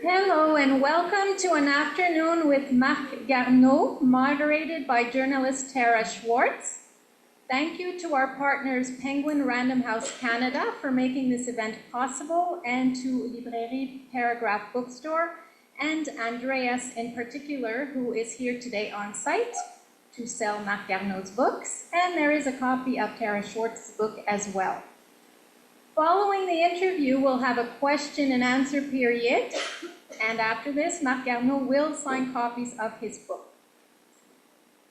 Hello and welcome to an afternoon with Marc Garneau, moderated by journalist Tarah Schwartz. Thank you to our partners Penguin Random House Canada for making this event possible, and to Librairie, Paragraphe, Bookstore, and Andreas in particular, who is here today on site to sell Marc Garneau's books, and there is a copy of Tarah Schwartz's book as well. Following the interview, we'll have a question and answer period, and after this, Marc Garneau will sign copies of his book.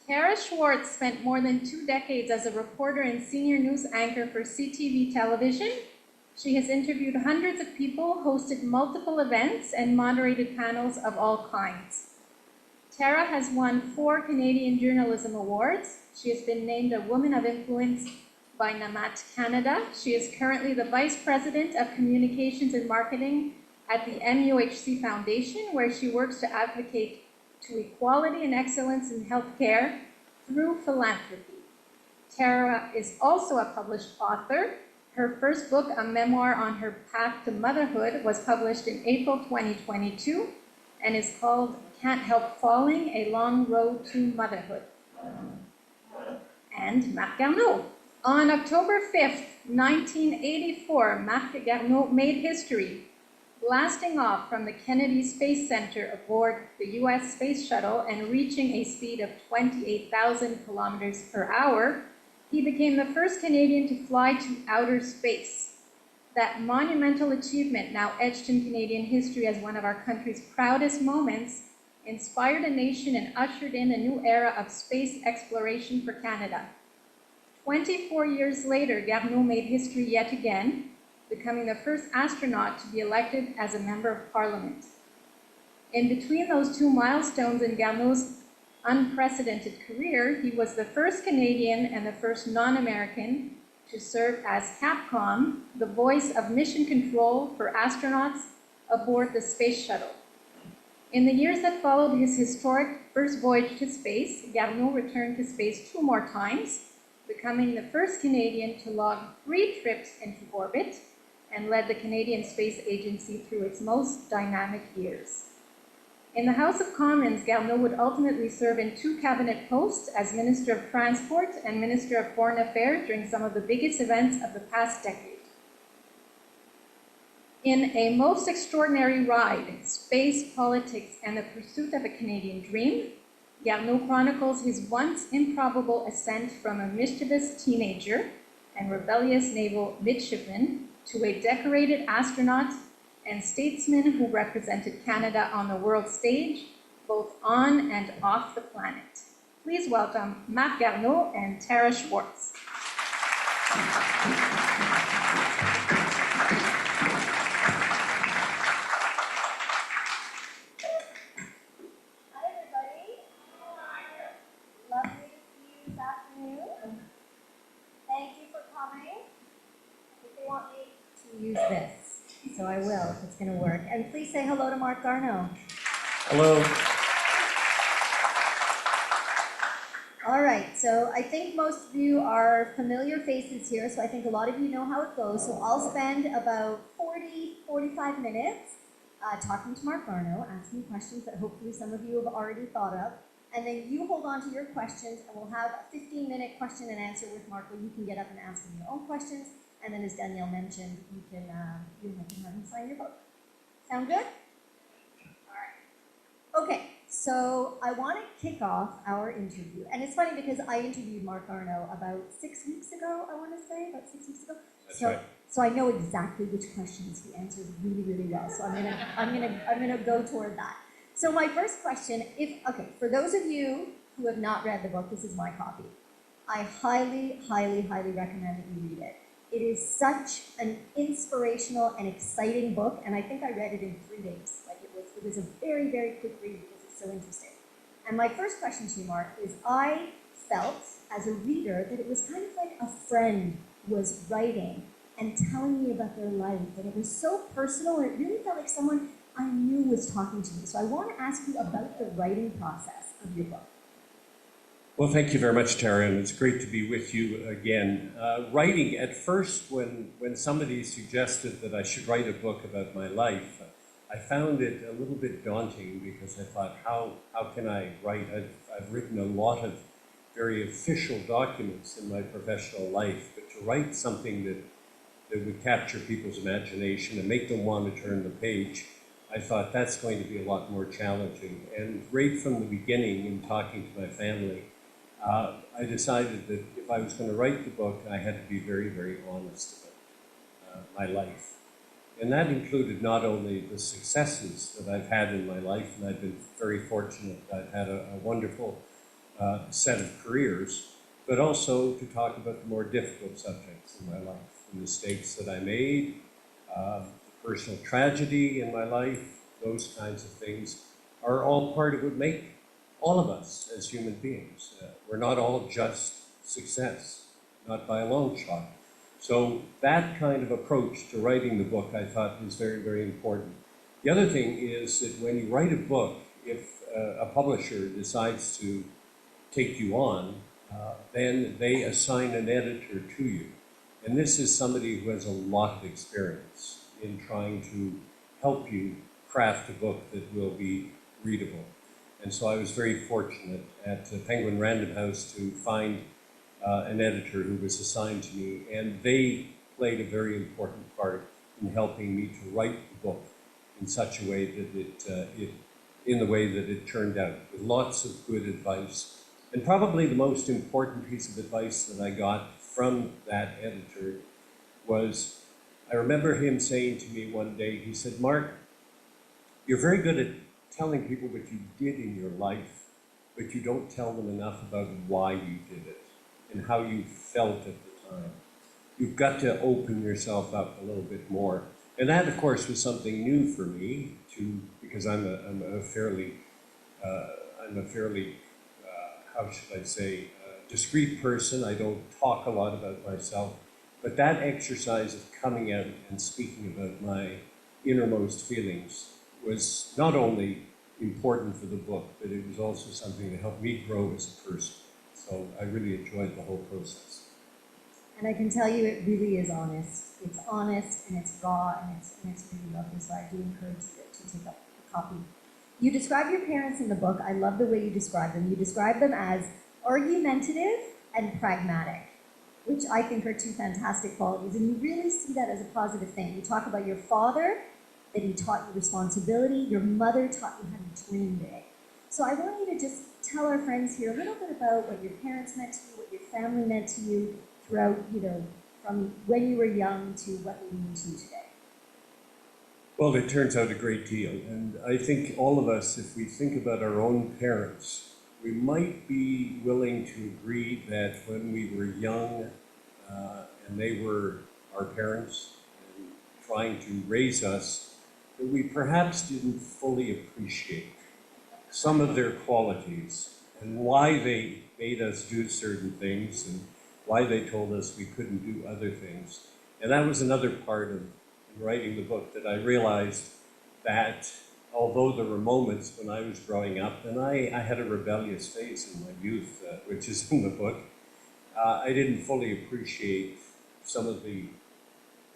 Tarah Schwartz spent more than 2 decades as a reporter and senior news anchor for CTV television. She has interviewed hundreds of people, hosted multiple events, and moderated panels of all kinds. Tarah has won 4 Canadian Journalism Awards. She has been named a Woman of Influence by NAMAT Canada. She is currently the Vice President of Communications and Marketing at the MUHC Foundation, where she works to advocate to equality and excellence in healthcare through philanthropy. Tarah is also a published author. Her first book, a memoir on her path to motherhood, was published in April 2022 and is called Can't Help Falling, A Long Road to Motherhood. And Marc Garneau. On October 5th, 1984, Marc Garneau made history, blasting off from the Kennedy Space Center aboard the US Space Shuttle and reaching a speed of 28,000 kilometers per hour. He became the first Canadian to fly to outer space. That monumental achievement, now etched in Canadian history as one of our country's proudest moments, inspired a nation and ushered in a new era of space exploration for Canada. 24 years later, Garneau made history yet again, becoming the first astronaut to be elected as a member of Parliament. In between those 2 milestones in Garneau's unprecedented career, he was the first Canadian and the first non-American to serve as Capcom, the voice of mission control for astronauts aboard the Space Shuttle. In the years that followed his historic first voyage to space, Garneau returned to space 2 more times, becoming the first Canadian to log 3 trips into orbit and led the Canadian Space Agency through its most dynamic years. In the House of Commons, Garneau would ultimately serve in 2 cabinet posts as Minister of Transport and Minister of Foreign Affairs during some of the biggest events of the past decade. In A Most Extraordinary Ride, Space, Politics, and the Pursuit of a Canadian Dream, Garneau chronicles his once improbable ascent from a mischievous teenager and rebellious naval midshipman to a decorated astronaut and statesman who represented Canada on the world stage, both on and off the planet. Please welcome Marc Garneau and Tarah Schwartz. Use this, so I will if it's going to work. And please say hello to Marc Garneau. Hello. All right, so I think most of you are familiar faces here, so I think a lot of you know how it goes. So I'll spend about 45 minutes talking to Marc Garneau, asking questions that hopefully some of you have already thought of. And then you hold on to your questions, and we'll have a 15-minute question and answer with Marc where you can get up and ask him your own questions. And then, as Danielle mentioned, you can have him sign your book. Sound good? All right. Okay, so I want to kick off our interview. And it's funny because I interviewed Marc Garneau about 6 weeks ago, I want to say, about 6 weeks ago. That's right. So I know exactly which questions he answered really, really well. So I'm gonna go toward that. So my first question, for those of you who have not read the book, this is my copy. I highly, highly, highly recommend that you read it. It is such an inspirational and exciting book, and I think I read it in 3 days. Like it was a very, very quick read because it's so interesting. And my first question to you, Marc, is I felt as a reader that it was kind of like a friend was writing and telling me about their life, and it was so personal, and it really felt like someone I knew was talking to me. So I want to ask you about the writing process of your book. Well, thank you very much, Tarah, and it's great to be with you again. Writing, at first, when somebody suggested that I should write a book about my life, I found it a little bit daunting because I thought, how can I write? I've written a lot of very official documents in my professional life, but to write something that would capture people's imagination and make them want to turn the page, I thought that's going to be a lot more challenging. And right from the beginning, in talking to my family, I decided that if I was going to write the book, I had to be very, very honest about my life. And that included not only the successes that I've had in my life, and I've been very fortunate that I've had a wonderful set of careers, but also to talk about the more difficult subjects in my life, the mistakes that I made, personal tragedy in my life, those kinds of things are all part of what make all of us as human beings. We're not all just success, not by a long shot. So that kind of approach to writing the book, I thought, was very, very important. The other thing is that when you write a book, if a publisher decides to take you on, then they assign an editor to you. And this is somebody who has a lot of experience in trying to help you craft a book that will be readable. And so I was very fortunate at Penguin Random House to find an editor who was assigned to me, and they played a very important part in helping me to write the book in such a way that in the way that it turned out, with lots of good advice. And probably the most important piece of advice that I got from that editor was, I remember him saying to me one day, he said, "Mark, you're very good at telling people what you did in your life, but you don't tell them enough about why you did it and how you felt at the time. You've got to open yourself up a little bit more." And that, of course, was something new for me, because I'm a fairly how should I say, discreet person. I don't talk a lot about myself. But that exercise of coming out and speaking about my innermost feelings was not only important for the book, but it was also something that helped me grow as a person. So I really enjoyed the whole process. And I can tell you it really is honest. It's honest and it's raw and it's really lovely, so I do encourage you to take up a copy. You describe your parents in the book. I love the way you describe them. You describe them as argumentative and pragmatic, which I think are two fantastic qualities, and you really see that as a positive thing. You talk about your father, that he taught you responsibility, your mother taught you how to dream big. So I want you to just tell our friends here a little bit about what your parents meant to you, what your family meant to you throughout, from when you were young to what they mean to you today. Well, it turns out a great deal. And I think all of us, if we think about our own parents, we might be willing to agree that when we were young and they were our parents and trying to raise us, that we perhaps didn't fully appreciate some of their qualities and why they made us do certain things and why they told us we couldn't do other things. And that was another part of writing the book, that I realized that although there were moments when I was growing up, and I had a rebellious phase in my youth, which is in the book, I didn't fully appreciate some of the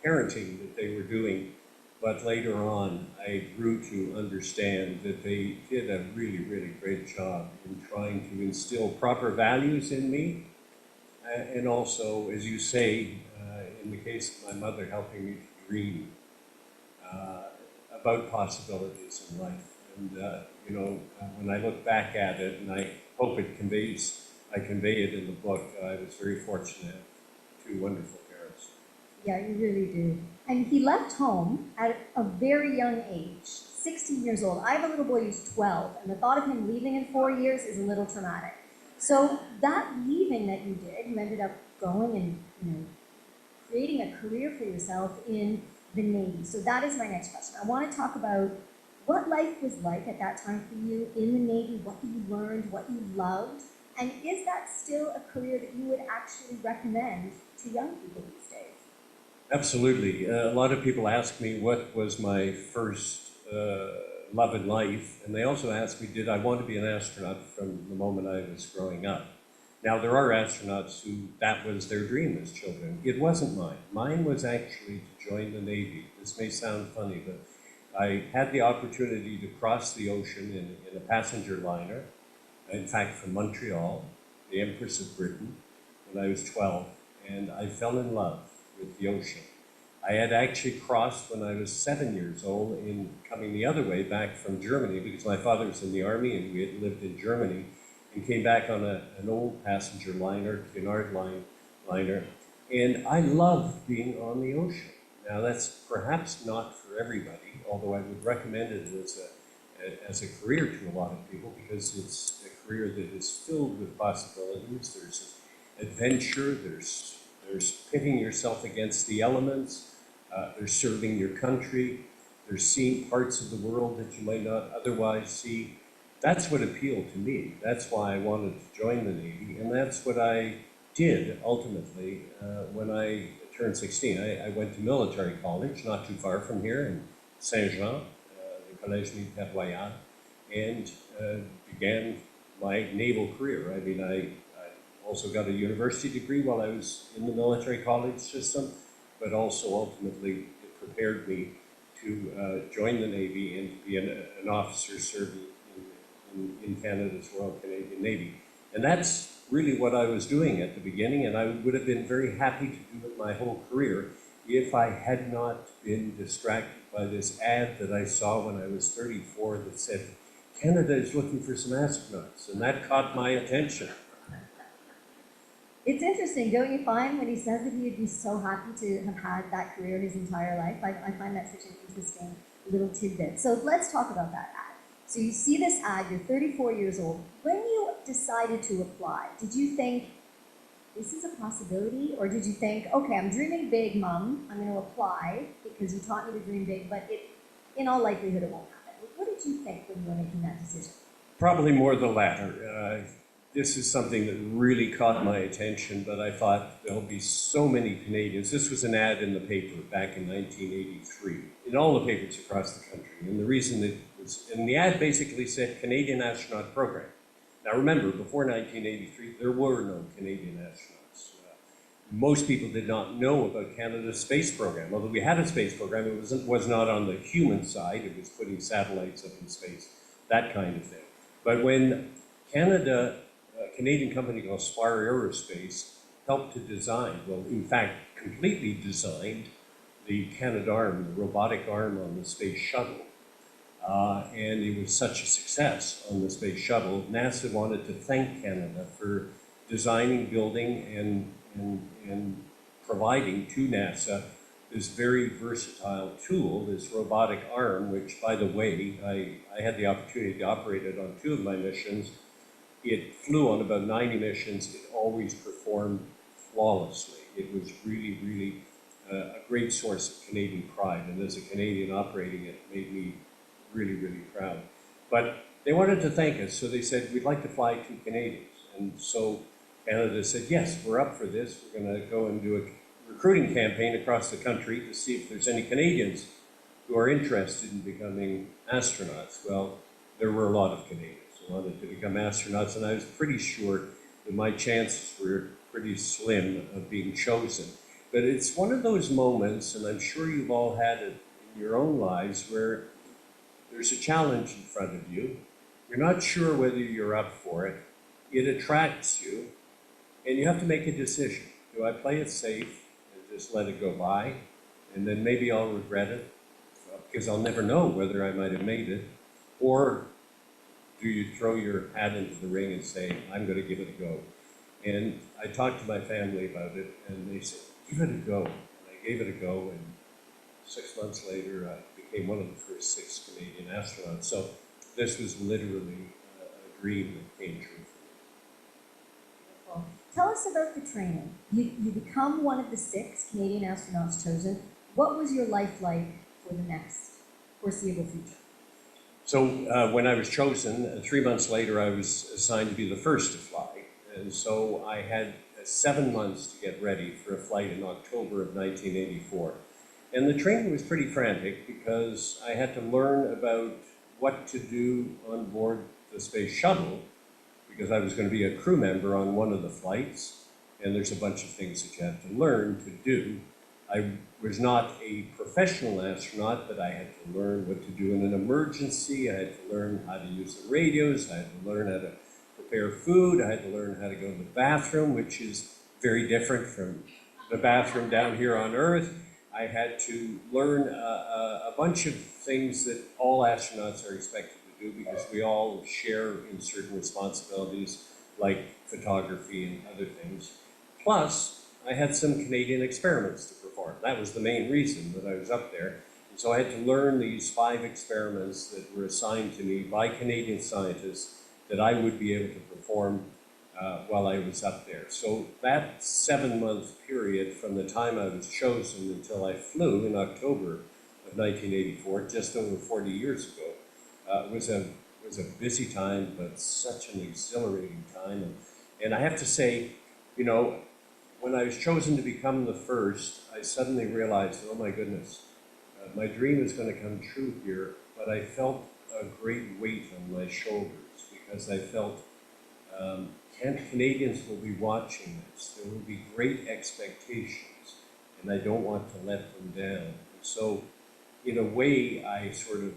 parenting that they were doing. But later on, I grew to understand that they did a really, really great job in trying to instill proper values in me. And also, as you say, in the case of my mother, helping me to dream about possibilities in life. And, when I look back at it, and I hope I convey it in the book, I was very fortunate to have two wonderful parents. Yeah, you really do. And he left home at a very young age, 16 years old. I have a little boy who's 12, and the thought of him leaving in 4 years is a little traumatic. So that leaving that you did, you ended up going and creating a career for yourself in the Navy. So that is my next question. I want to talk about what life was like at that time for you in the Navy, what you learned, what you loved, and is that still a career that you would actually recommend to young people these days? Absolutely. A lot of people ask me what was my first love in life, and they also ask me, did I want to be an astronaut from the moment I was growing up? Now, there are astronauts who that was their dream as children. It wasn't mine. Mine was actually to join the Navy. This may sound funny, but I had the opportunity to cross the ocean in a passenger liner, in fact from Montreal, the Empress of Britain, when I was 12, and I fell in love with the ocean. I had actually crossed when I was 7 years old in coming the other way back from Germany, because my father was in the army and we had lived in Germany, and came back on an old passenger liner, Cunard liner, and I loved being on the ocean. Now that's perhaps not for everybody, although I would recommend it as a career to a lot of people, because it's a career that is filled with possibilities. There's adventure, there's pitting yourself against the elements, there's serving your country, there's seeing parts of the world that you might not otherwise see. That's what appealed to me. That's why I wanted to join the Navy, and that's what I did ultimately when I turned 16. I went to military college, not too far from here in Saint-Jean, the Collège Militaire Royal, and began my naval career. I mean, I also got a university degree while I was in the military college system, but also ultimately it prepared me to join the Navy and to be an officer serving in Canada's Royal Canadian Navy. And that's really what I was doing at the beginning, and I would have been very happy to do it my whole career if I had not been distracted by this ad that I saw when I was 34 that said, Canada is looking for some astronauts, and that caught my attention. It's interesting, don't you find, when he says that he'd be so happy to have had that career his entire life? I find that such an interesting little tidbit. So let's talk about that ad. So you see this ad, you're 34 years old. When you decided to apply, did you think, this is a possibility? Or did you think, okay, I'm dreaming big, Mom, I'm going to apply because you taught me to dream big, but in all likelihood it won't happen. What did you think when you were making that decision? Probably more the latter. This is something that really caught my attention, but I thought there'll be so many Canadians. This was an ad in the paper back in 1983, in all the papers across the country. And the reason it was, and the ad basically said Canadian Astronaut Program. Now remember, before 1983, there were no Canadian astronauts. Most people did not know about Canada's space program. Although we had a space program, it was not on the human side. It was putting satellites up in space, that kind of thing. But when a Canadian company called Spar Aerospace helped to design, well, in fact, completely designed the Canadarm, the robotic arm on the space shuttle. And it was such a success on the space shuttle. NASA wanted to thank Canada for designing, building, and providing to NASA this very versatile tool, this robotic arm, which, by the way, I had the opportunity to operate it on 2 of my missions. It flew on about 90 missions. It always performed flawlessly. It was really, really a great source of Canadian pride. And as a Canadian operating it, made me really, really proud. But they wanted to thank us, so they said, we'd like to fly 2 Canadians. And so Canada said, yes, we're up for this. We're going to go and do a recruiting campaign across the country to see if there's any Canadians who are interested in becoming astronauts. Well, there were a lot of Canadians who wanted to become astronauts, and I was pretty sure that my chances were pretty slim of being chosen. But it's one of those moments, and I'm sure you've all had it in your own lives, where there's a challenge in front of you. You're not sure whether you're up for it. It attracts you, and you have to make a decision. Do I play it safe and just let it go by, and then maybe I'll regret it, because I'll never know whether I might have made it, or do you throw your hat into the ring and say, I'm going to give it a go? And I talked to my family about it, and they said, give it a go. And I gave it a go, and 6 months later, I became one of the first 6 Canadian astronauts. So this was literally a dream that came true for me. Wonderful. Tell us about the training. You become one of the 6 Canadian astronauts chosen. What was your life like for the next foreseeable future? So when I was chosen, 3 months later, I was assigned to be the first to fly. And so I had 7 months to get ready for a flight in October of 1984. And the training was pretty frantic because I had to learn about what to do on board the space shuttle, because I was going to be a crew member on one of the flights, and there's a bunch of things that you have to learn to do I was not a professional astronaut, but I had to learn what to do in an emergency. I had to learn how to use the radios. I had to learn how to prepare food. I had to learn how to go to the bathroom, which is very different from the bathroom down here on Earth. I had to learn a bunch of things that all astronauts are expected to do because we all share in certain responsibilities like photography and other things. Plus, I had some Canadian experiments to perform. That was the main reason that I was up there. And so I had to learn these 5 experiments that were assigned to me by Canadian scientists that I would be able to perform while I was up there. So that 7-month period from the time I was chosen until I flew in October of 1984, just over 40 years ago, was a busy time, but such an exhilarating time. And I have to say, you know, when I was chosen to become the first, I suddenly realized, oh my goodness, my dream is going to come true here, but I felt a great weight on my shoulders because I felt Canadians will be watching this. There will be great expectations, and I don't want to let them down. And so, in a way, I sort of,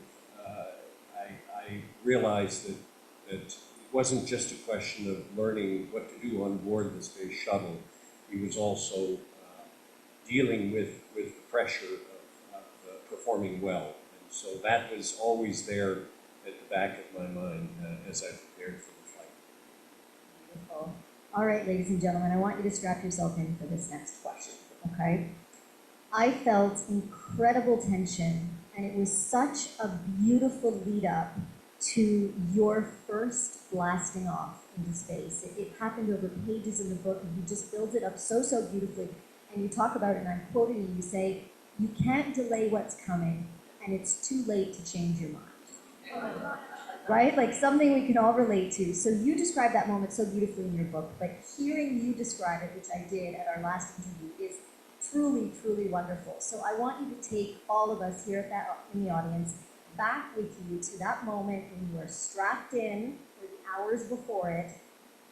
I realized that it wasn't just a question of learning what to do on board the space shuttle. He was also dealing with the pressure of performing well. And so that was always there at the back of my mind as I prepared for the flight. Wonderful. All right, ladies and gentlemen, I want you to strap yourself in for this next question, okay? I felt incredible tension, and it was such a beautiful lead up to your first blasting off into space. It happened over pages in the book, and you just built it up so, so beautifully. And you talk about it, and I'm quoting you, you say, you can't delay what's coming, and it's too late to change your mind. Right? Like something we can all relate to. So you describe that moment so beautifully in your book, but hearing you describe it, which I did at our last interview, is truly, truly wonderful. So I want you to take all of us here in the audience back with you to that moment when you are strapped in for the hours before it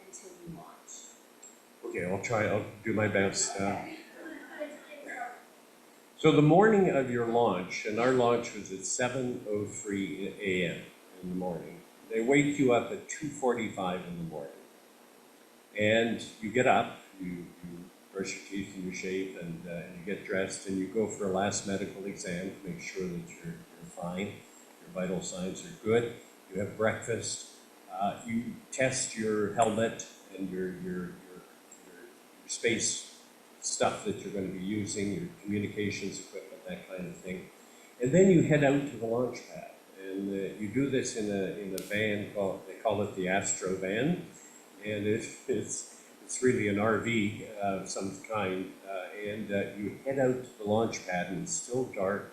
until you launch. Okay, I'll do my best. So the morning of your launch, and our launch was at 7:03 a.m. in the morning. They wake you up at 2:45 in the morning. And you get up, you brush your teeth and you shave, and you get dressed, and you go for a last medical exam to make sure that you're fine. Your vital signs are good. You have breakfast. You test your helmet and your space stuff that you're going to be using, your communications equipment, that kind of thing. And then you head out to the launch pad. And you do this in a van they call it the Astro van. And it's really an RV of some kind. And you head out to the launch pad, and it's still dark.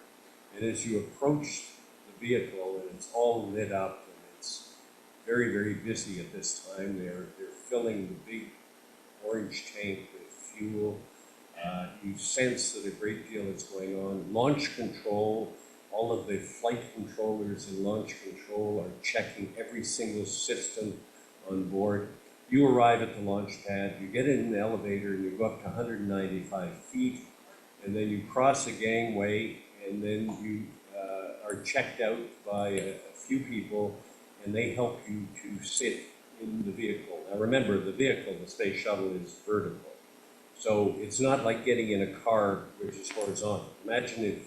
And as you approach the vehicle, and it's all lit up, and it's very, very busy at this time. They're filling the big orange tank with fuel. You sense that a great deal is going on. Launch control, all of the flight controllers in launch control are checking every single system on board. You arrive at the launch pad, you get in an elevator, and you go up to 195 feet, and then you cross a gangway, and then you are checked out by a few people, and they help you to sit in the vehicle. Now remember, the vehicle, the space shuttle, is vertical. So it's not like getting in a car which is horizontal. Imagine if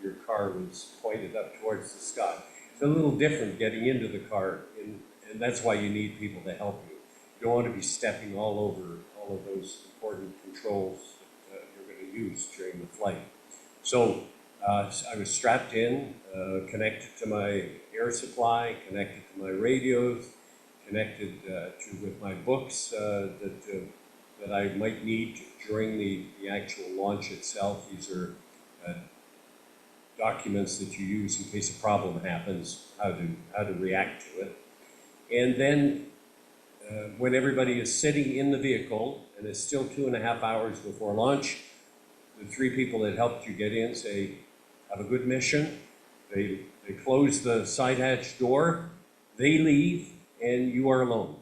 your car was pointed up towards the sky. It's a little different getting into the car, and that's why you need people to help you. You don't want to be stepping all over all of those important controls that you're going to use during the flight. So I was strapped in, connected to my air supply, connected to my radios, connected with my books that I might need during the actual launch itself. These are documents that you use in case a problem happens, how to react to it. And then when everybody is sitting in the vehicle, and it's still 2.5 hours before launch, the 3 people that helped you get in say, have a good mission. They close the side hatch door, they leave, and you are alone.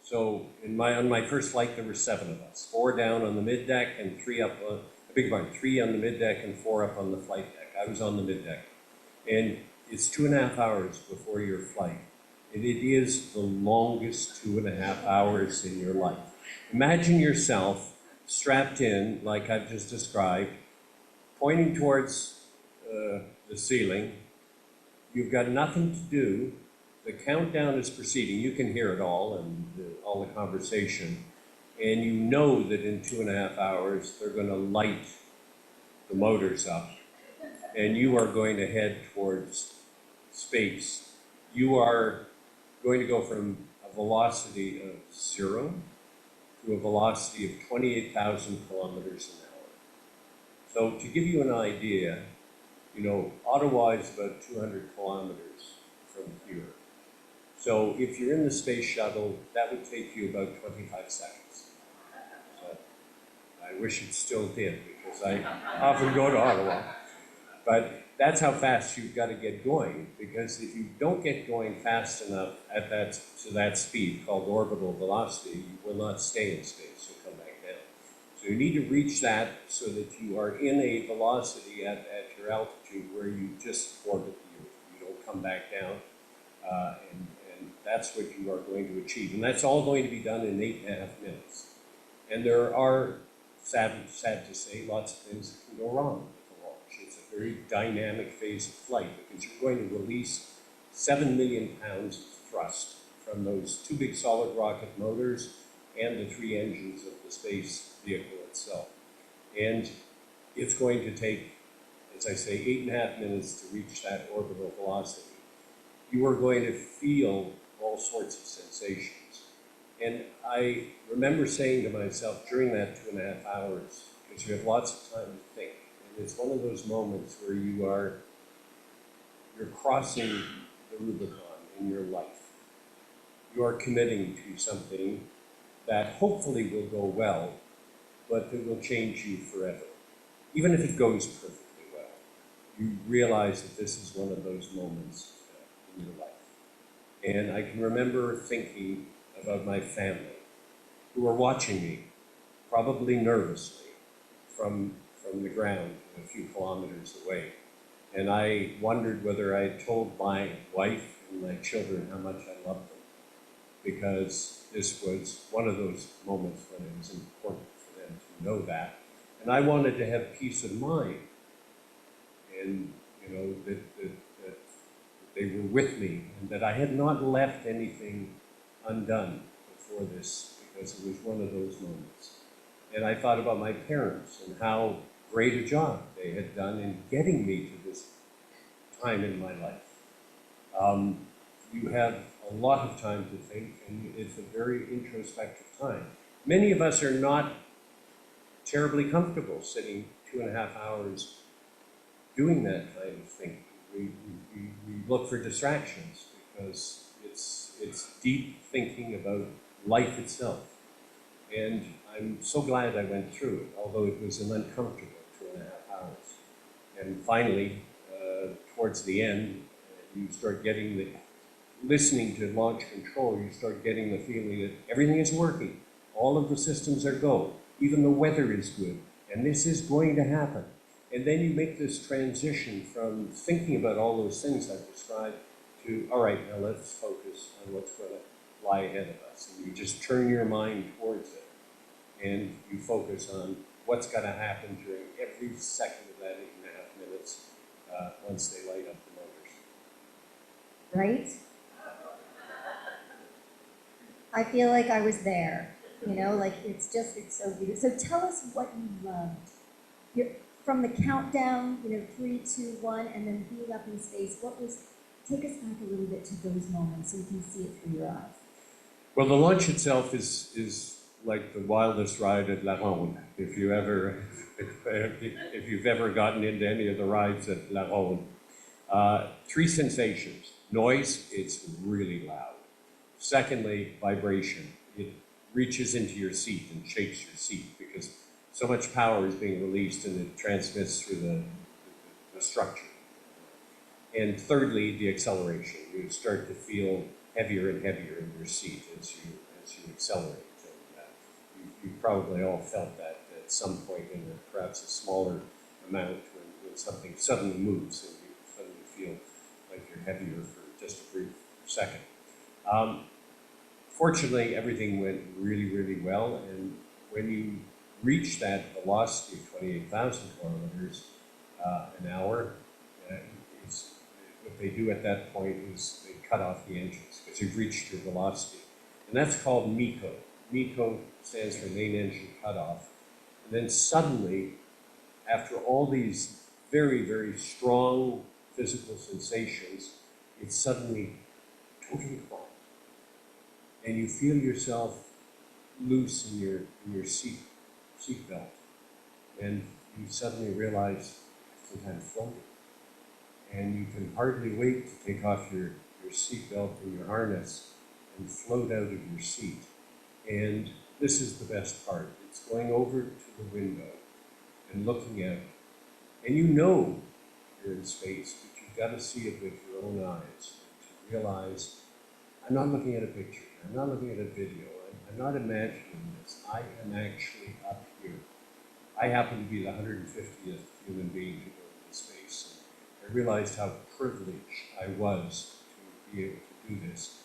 So on my first flight, there were 7 of us, 4 down on the mid deck and 3 up big barn, 3 on the middeck and 4 up on the flight deck. I was on the middeck. And it's 2.5 hours before your flight. And it is the longest 2.5 hours in your life. Imagine yourself strapped in, like I've just described, pointing towards the ceiling. You've got nothing to do. The countdown is proceeding. You can hear it all and all the conversation. And you know that in 2.5 hours, they're going to light the motors up. And you are going to head towards space. You are going to go from a velocity of 0 to a velocity of 28,000 kilometers an hour. So to give you an idea, you know, Ottawa is about 200 kilometers from here. So if you're in the space shuttle, that would take you about 25 seconds. So I wish it still did, because I often go to Ottawa. But that's how fast you've got to get going, because if you don't get going fast enough at that speed, called orbital velocity, you will not stay in space, you'll come back down. So you need to reach that so that you are in a velocity at your altitude where you just orbit the Earth. You don't come back down, and that's what you are going to achieve. And that's all going to be done in 8.5 minutes. And there are, sad to say, lots of things that can go wrong. It's a very dynamic phase of flight, because you're going to release 7 million pounds of thrust from those 2 big solid rocket motors and the 3 engines of the space vehicle itself. And it's going to take, as I say, 8.5 minutes to reach that orbital velocity. You are going to feel all sorts of sensations. And I remember saying to myself during that 2.5 hours, because you have lots of time to think, it's one of those moments where you're crossing the Rubicon in your life. You are committing to something that hopefully will go well, but that will change you forever. Even if it goes perfectly well, you realize that this is one of those moments in your life. And I can remember thinking about my family, who were watching me, probably nervously, from the ground a few kilometers away. And I wondered whether I had told my wife and my children how much I loved them, because this was one of those moments when it was important for them to know that. And I wanted to have peace of mind, and you know, that they were with me, and that I had not left anything undone before this, because it was one of those moments. And I thought about my parents and how great a job they had done in getting me to this time in my life. You have a lot of time to think, and it's a very introspective time. Many of us are not terribly comfortable sitting 2.5 hours doing that kind of thinking. We look for distractions, because it's deep thinking about life itself. And I'm so glad I went through it, although it was an uncomfortable 2.5 hours. And finally, towards the end, you start getting listening to launch control, you start getting the feeling that everything is working. All of the systems are go. Even the weather is good. And this is going to happen. And then you make this transition from thinking about all those things I've described to, all right, now let's focus on what's going to lie ahead of us. And you just turn your mind towards it. And you focus on what's going to happen during every second of that 8.5 minutes once they light up the motors. Right? I feel like I was there, you know, like it's so beautiful. So tell us what you loved. From the countdown, 3, 2, 1, and then being up in space, take us back a little bit to those moments so you can see it through your eyes. Well, the launch itself is like the wildest ride at La Ronde. If you've ever gotten into any of the rides at La Ronde. 3 sensations. Noise, it's really loud. Secondly, vibration. It reaches into your seat and shakes your seat, because so much power is being released and it transmits through the structure. And thirdly, the acceleration. You start to feel heavier and heavier in your seat as you accelerate. And, you've probably all felt that at some point in perhaps a smaller amount when something suddenly moves and you suddenly feel like you're heavier for just a brief second. Fortunately, everything went really, really well, and when you reach that velocity of 28,000 kilometers an hour, what they do at that point is they cut off the engines because you've reached your velocity. And that's called MECO. MECO stands for main engine cutoff. And then suddenly, after all these very, very strong physical sensations, it's suddenly totally quiet. And you feel yourself loose in your seat belt. And you suddenly realize sometimes floating. And you can hardly wait to take off your seat belt and your harness and float out of your seat. And this is the best part. It's going over to the window and looking out. And you know you're in space, but you've got to see it with your own eyes to realize, I'm not looking at a picture, I'm not looking at a video, I'm not imagining this, I am actually up here. I happen to be the 150th human being to go into space. I realized how privileged I was to be able to do this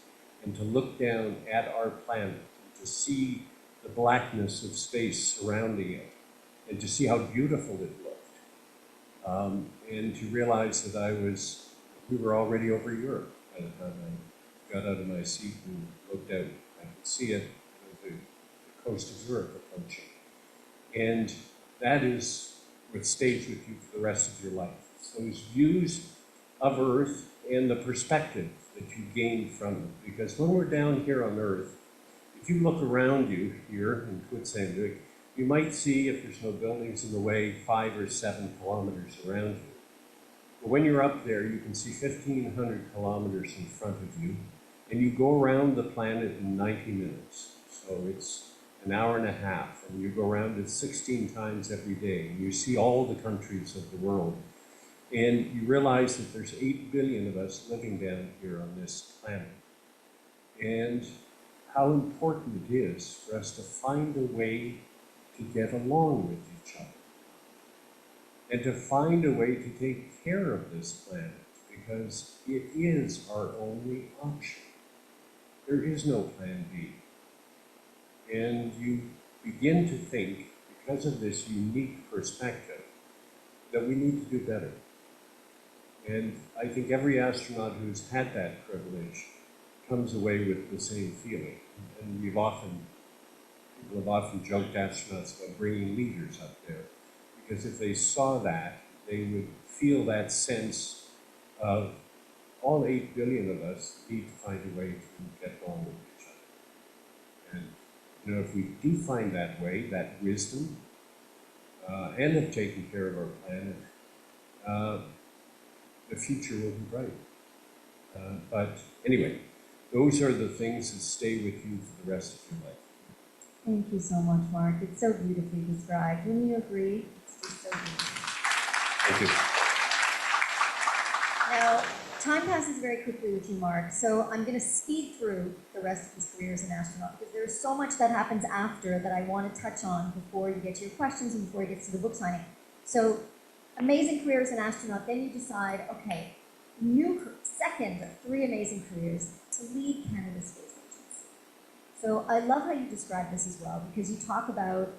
and to look down at our planet and to see the blackness of space surrounding it and to see how beautiful it looked. And to realize that we were already over Europe by the time I got out of my seat and looked out. I could see it, the coast of Europe approaching. And that is what stays with you for the rest of your life. It's those views of Earth and the perspective that you gain from it. Because when we're down here on Earth, if you look around you here in Côte Saint-Luc, you might see, if there's no buildings in the way, 5 or 7 kilometers around you. But when you're up there, you can see 1,500 kilometers in front of you, and you go around the planet in 90 minutes. So it's an hour and a half, and you go around it 16 times every day, and you see all the countries of the world. And you realize that there's 8 billion of us living down here on this planet. And how important it is for us to find a way to get along with each other. And to find a way to take care of this planet, because it is our only option. There is no plan B. And you begin to think, because of this unique perspective, that we need to do better. And I think every astronaut who's had that privilege comes away with the same feeling. And people have often joked astronauts about bringing leaders up there, because if they saw that, they would feel that sense of all 8 billion of us need to find a way to get along with each other. And you know, if we do find that way, that wisdom, and have taken care of our planet, the future will be bright. But anyway, those are the things that stay with you for the rest of your life. Thank you so much, Mark. It's so beautifully described. Wouldn't you agree? It's just so beautiful. Thank you. Now, time passes very quickly with you, Mark, so I'm going to speed through the rest of his career as an astronaut, because there's so much that happens after that I want to touch on before you get to your questions and before you get to the book signing. So, amazing career as an astronaut, then you decide, okay, second of 3 amazing careers, to lead Canada's space agency. So I love how you describe this as well, because you talk about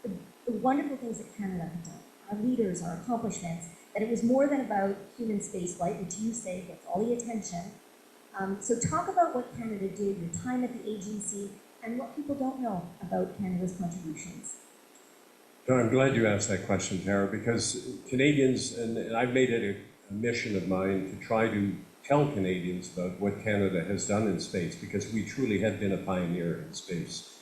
the wonderful things that Canada has done, our leaders, our accomplishments, that it was more than about human spaceflight, which you say gets all the attention. So talk about what Canada did, your time at the agency, and what people don't know about Canada's contributions. I'm glad you asked that question, Tara, because Canadians, and I've made it a mission of mine to try to tell Canadians about what Canada has done in space, because we truly have been a pioneer in space.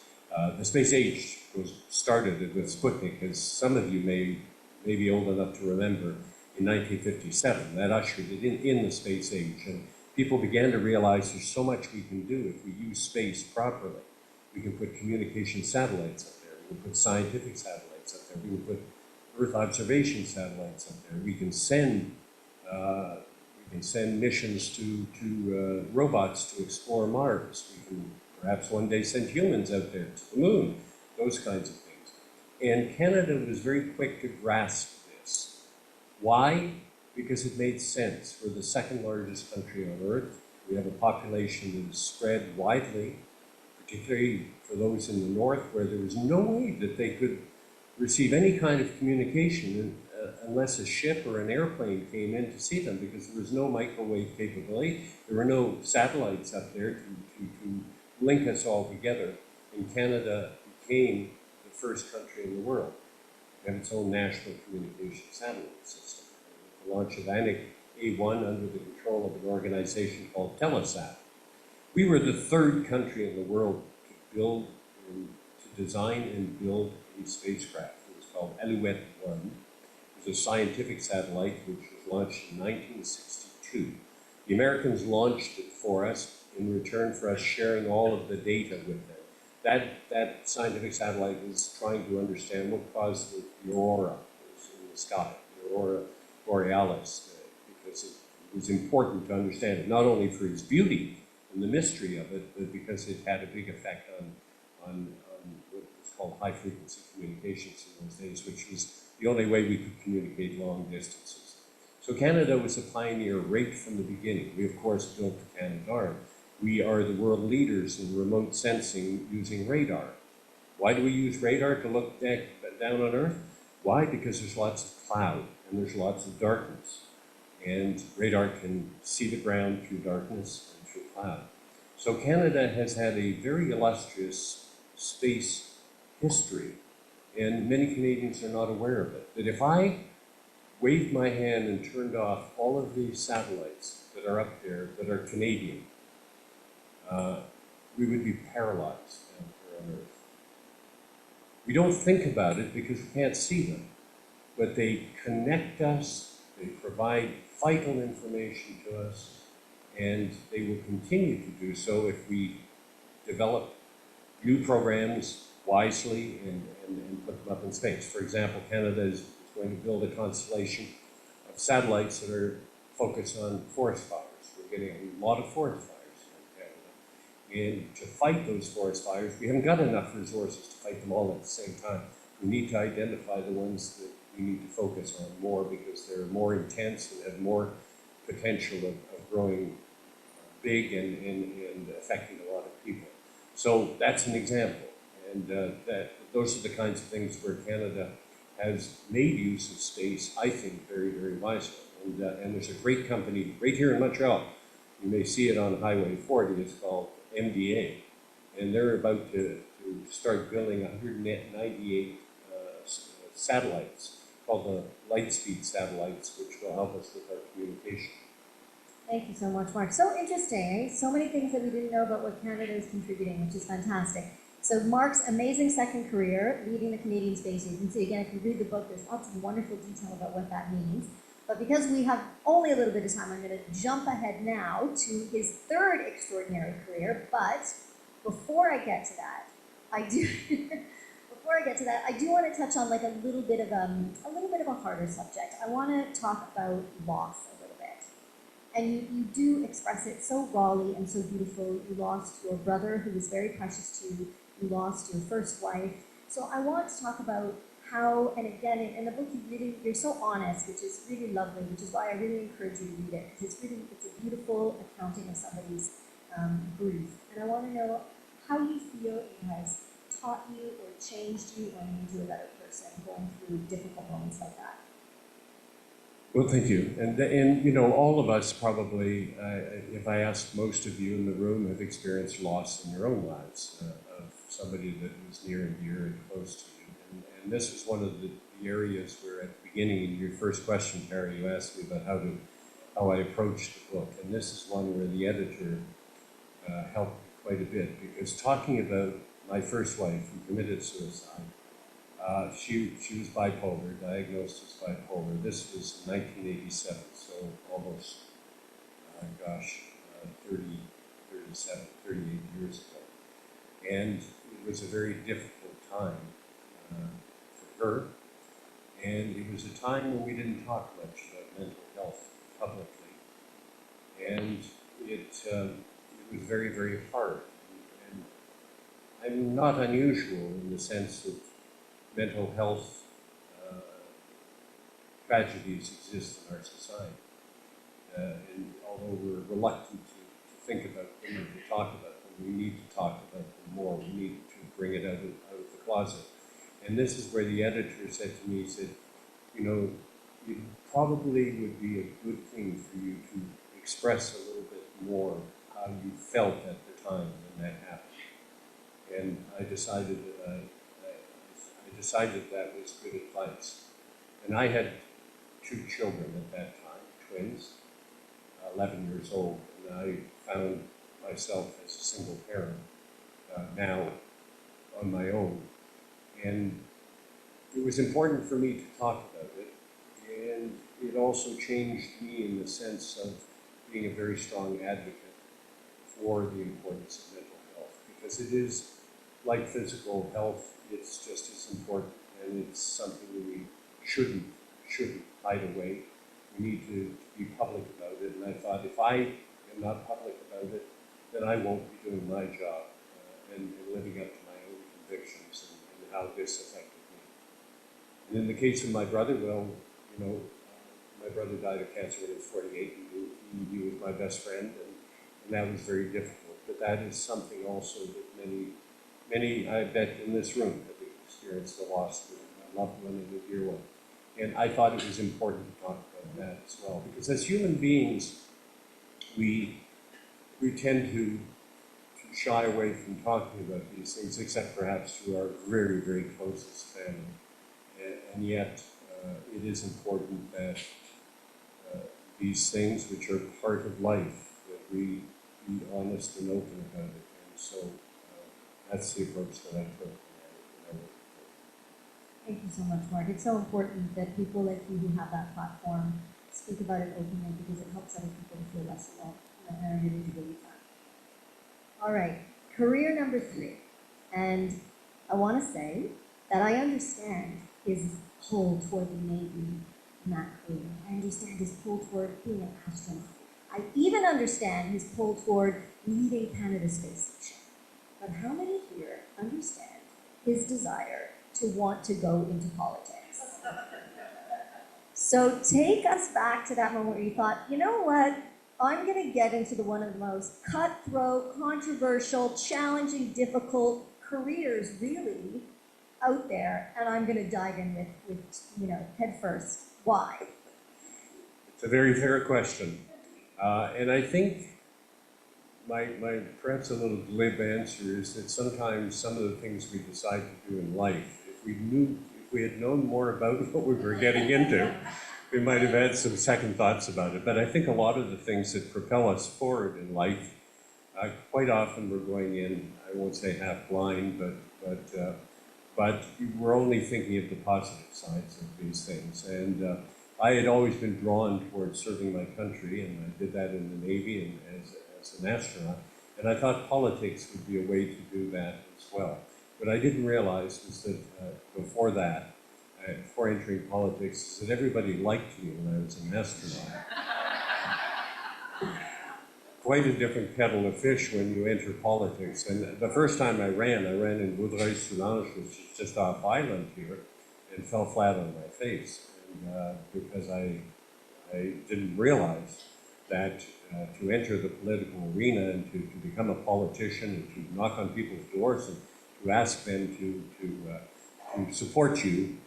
The space age was started with Sputnik, as some of you may be old enough to remember, in 1957. That ushered it in the space age, and people began to realize there's so much we can do if we use space properly. We can put communication satellites up there, we can put scientific satellites up there, we can put Earth observation satellites up there, we can send missions to robots to explore Mars. We can perhaps one day send humans out there to the moon, those kinds of things. And Canada was very quick to grasp this. Why? Because it made sense. We're the second largest country on Earth. We have a population that is spread widely, particularly for those in the north, where there was no way that they could receive any kind of communication unless a ship or an airplane came in to see them, because there was no microwave capability. There were no satellites up there to link us all together. And Canada became the first country in the world to have its own national communication satellite system. The launch of Anik A1 under the control of an organization called Telesat. We were the third country in the world to build and to design and build a spacecraft. It was called Alouette 1. It was a scientific satellite which was launched in 1962. The Americans launched it for us in return for us sharing all of the data with them. That scientific satellite was trying to understand what caused the aurora in the sky, the aurora borealis, because it was important to understand it, not only for its beauty and the mystery of it, but because it had a big effect on what was called high-frequency communications in those days, which was the only way we could communicate long distances. So Canada was a pioneer right from the beginning. We, of course, built the Canadarm. We are the world leaders in remote sensing using radar. Why do we use radar to look down on Earth? Why? Because there's lots of cloud and there's lots of darkness. And radar can see the ground through darkness and through cloud. So Canada has had a very illustrious space history, and many Canadians are not aware of it. That if I waved my hand and turned off all of these satellites that are up there that are Canadian, we would be paralyzed down here on Earth. We don't think about it because we can't see them, but they connect us, they provide vital information to us, and they will continue to do so if we develop new programs wisely and put them up in space. For example, Canada is going to build a constellation of satellites that are focused on forest fires. We're getting a lot of forest fires in Canada. And to fight those forest fires, we haven't got enough resources to fight them all at the same time. We need to identify the ones that we need to focus on more because they're more intense and have more potential of growing big and affecting a lot of people. So that's an example. And those are the kinds of things where Canada has made use of space, I think, very, very wisely. And there's a great company right here in Montreal. You may see it on Highway 40. It's called MDA. And they're about to start building 198 satellites called the Lightspeed satellites, which will help us with our communication. Thank you so much, Mark. So interesting, eh? So many things that we didn't know about what Canada is contributing, which is fantastic. So Mark's amazing second career, leading the Canadian Space Agency. Again, if you read the book, there's lots of wonderful detail about what that means. But because we have only a little bit of time, I'm going to jump ahead now to his third extraordinary career. But before I get to that, I do want to touch on like a little bit of a harder subject. I want to talk about loss a little bit. And you do express it so rawly and so beautiful. You lost your brother, who was very precious to you. You lost your first wife. So I want to talk about how, and again, in the book, you're so honest, which is really lovely, which is why I really encourage you to read it, because it's a beautiful accounting of somebody's grief. And I want to know how you feel it has taught you or changed you or made you a better person going through difficult moments like that. Well, thank you. And you know, all of us probably, if I ask most of you in the room, have experienced loss in your own lives of somebody that was near and dear and close to you. And this was one of the areas where at the beginning in your first question, Tarah, you asked me about how I approached the book. And this is one where the editor helped quite a bit, because talking about my first wife who committed suicide, she was bipolar, diagnosed as bipolar. This was in 1987, so almost, 38 years ago. And it was a very difficult time for her. And it was a time when we didn't talk much about mental health publicly. And it was very, very hard. And I'm not unusual in the sense that mental health tragedies exist in our society. And although we're reluctant to think about them and to talk about them, we need to talk about them more. We need to bring it out of the closet. And this is where the editor said to me, he said, you know, it probably would be a good thing for you to express a little bit more how you felt at the time when that happened. And I decided that was good advice. And I had 2 children at that time, twins, 11 years old, and I found myself as a single parent now on my own. And it was important for me to talk about it, and it also changed me in the sense of being a very strong advocate for the importance of mental health, because it is like physical health, it's just as important, and it's something that we shouldn't hide away. We need to be public about it, and I thought if I am not public about it, then I won't be doing my job and living up to my own convictions and how this affected me. And in the case of my brother, well, you know, my brother died of cancer when he was 48. He was my best friend, and that was very difficult. But that is something also that many, I bet, in this room have experienced the loss of a loved one and a dear one. And I thought it was important to talk about that as well, because as human beings, we tend to shy away from talking about these things, except perhaps to our very, very closest family. And yet, it is important that these things, which are part of life, that we be honest and open about it. And so that's the approach that I took. Thank you so much, Mark. It's so important that people like you who have that platform speak about it openly, because it helps other people to feel less alone in our individual time. All right, career number 3. And I want to say that I understand his pull toward the Navy in that career. I understand his pull toward being an astronaut. I even understand his pull toward leading Canada's space station. But how many here understand his desire to want to go into politics? So take us back to that moment where you thought, you know what, I'm going to get into one of the most cutthroat, controversial, challenging, difficult careers really out there, and I'm going to dive in with you know, head first. Why? It's a very fair question. And I think my perhaps a little glib answer is that sometimes some of the things we decide to do in life, if we had known more about what we were getting into, we might have had some second thoughts about it. But I think a lot of the things that propel us forward in life, quite often we're going in, I won't say half blind, but we're only thinking of the positive sides of these things. And I had always been drawn towards serving my country, and I did that in the Navy and as an astronaut. And I thought politics would be a way to do that as well. What I didn't realize was that before that, before entering politics, is that everybody liked me when I was an astronaut. Quite a different kettle of fish when you enter politics. And the first time I ran in Librairie, which is just off island here, and fell flat on my face. And, because I didn't realize that to enter the political arena and to become a politician and to knock on people's doors and to ask them to support you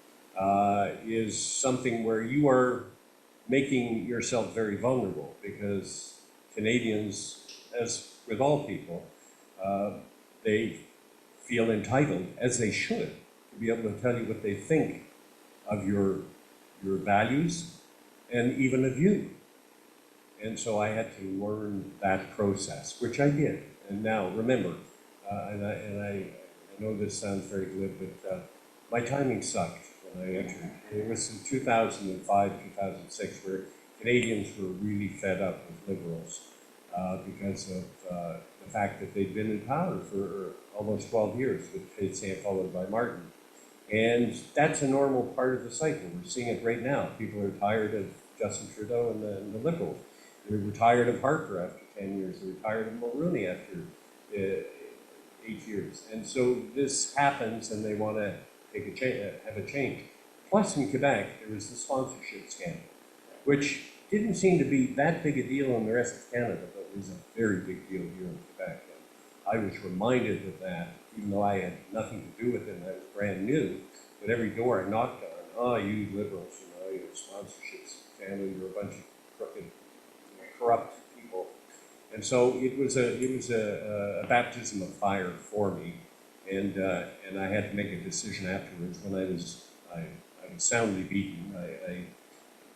is something where you are making yourself very vulnerable, because Canadians, as with all people, they feel entitled, as they should, to be able to tell you what they think of your values and even of you. And so I had to learn that process, which I did. And now, remember, and I know this sounds very glib, but my timing sucked when I entered. It was in 2005, 2006, where Canadians were really fed up with Liberals because of the fact that they'd been in power for almost 12 years, with Pétain followed by Martin. And that's a normal part of the cycle. We're seeing it right now. People are tired of Justin Trudeau and the Liberals. They were tired of Harper after 10 years. They were tired of Mulroney after 8 years. And so this happens, and they want to have a change. Plus, in Quebec, there was the sponsorship scandal, which didn't seem to be that big a deal in the rest of Canada, but was a very big deal here in Quebec. And I was reminded of that, even though I had nothing to do with it and I was brand new, but every door I knocked on, oh, you liberals, your sponsorship scandal, you're a bunch of crooked, corrupt people. And so it was a baptism of fire for me, and I had to make a decision afterwards when I was soundly beaten. I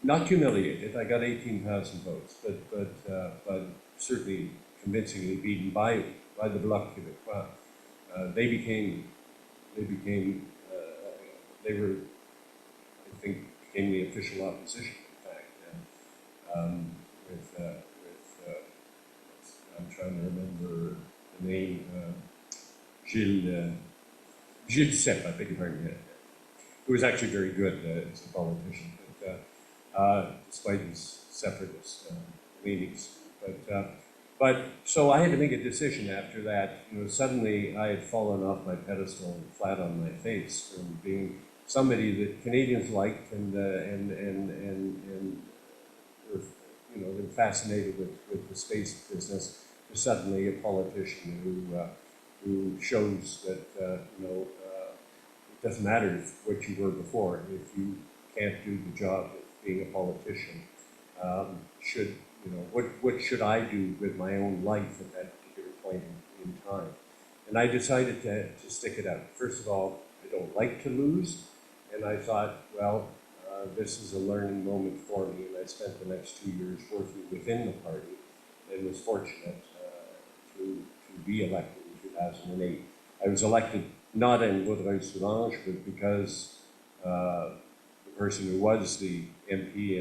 not humiliated. I got 18,000 votes, but certainly convincingly beaten by the Bloc Québécois. They were, I think, became the official opposition. In fact, I'm trying to remember the name, Gilles Duceppe, I beg your pardon, who was actually very good as a politician, but despite his separatist leanings. But so I had to make a decision after that. Suddenly I had fallen off my pedestal and flat on my face from being somebody that Canadians liked and were fascinated with the space business, to suddenly a politician who shows that it doesn't matter what you were before. If you can't do the job of being a politician, what should I do with my own life at that particular point in time? And I decided to stick it out. First of all, I don't like to lose, and I thought, well, this is a learning moment for me, and I spent the next 2 years working within the party, and was fortunate to be elected in 2008. I was elected not in Vaudreuil-Soulanges, but because the person who was the MP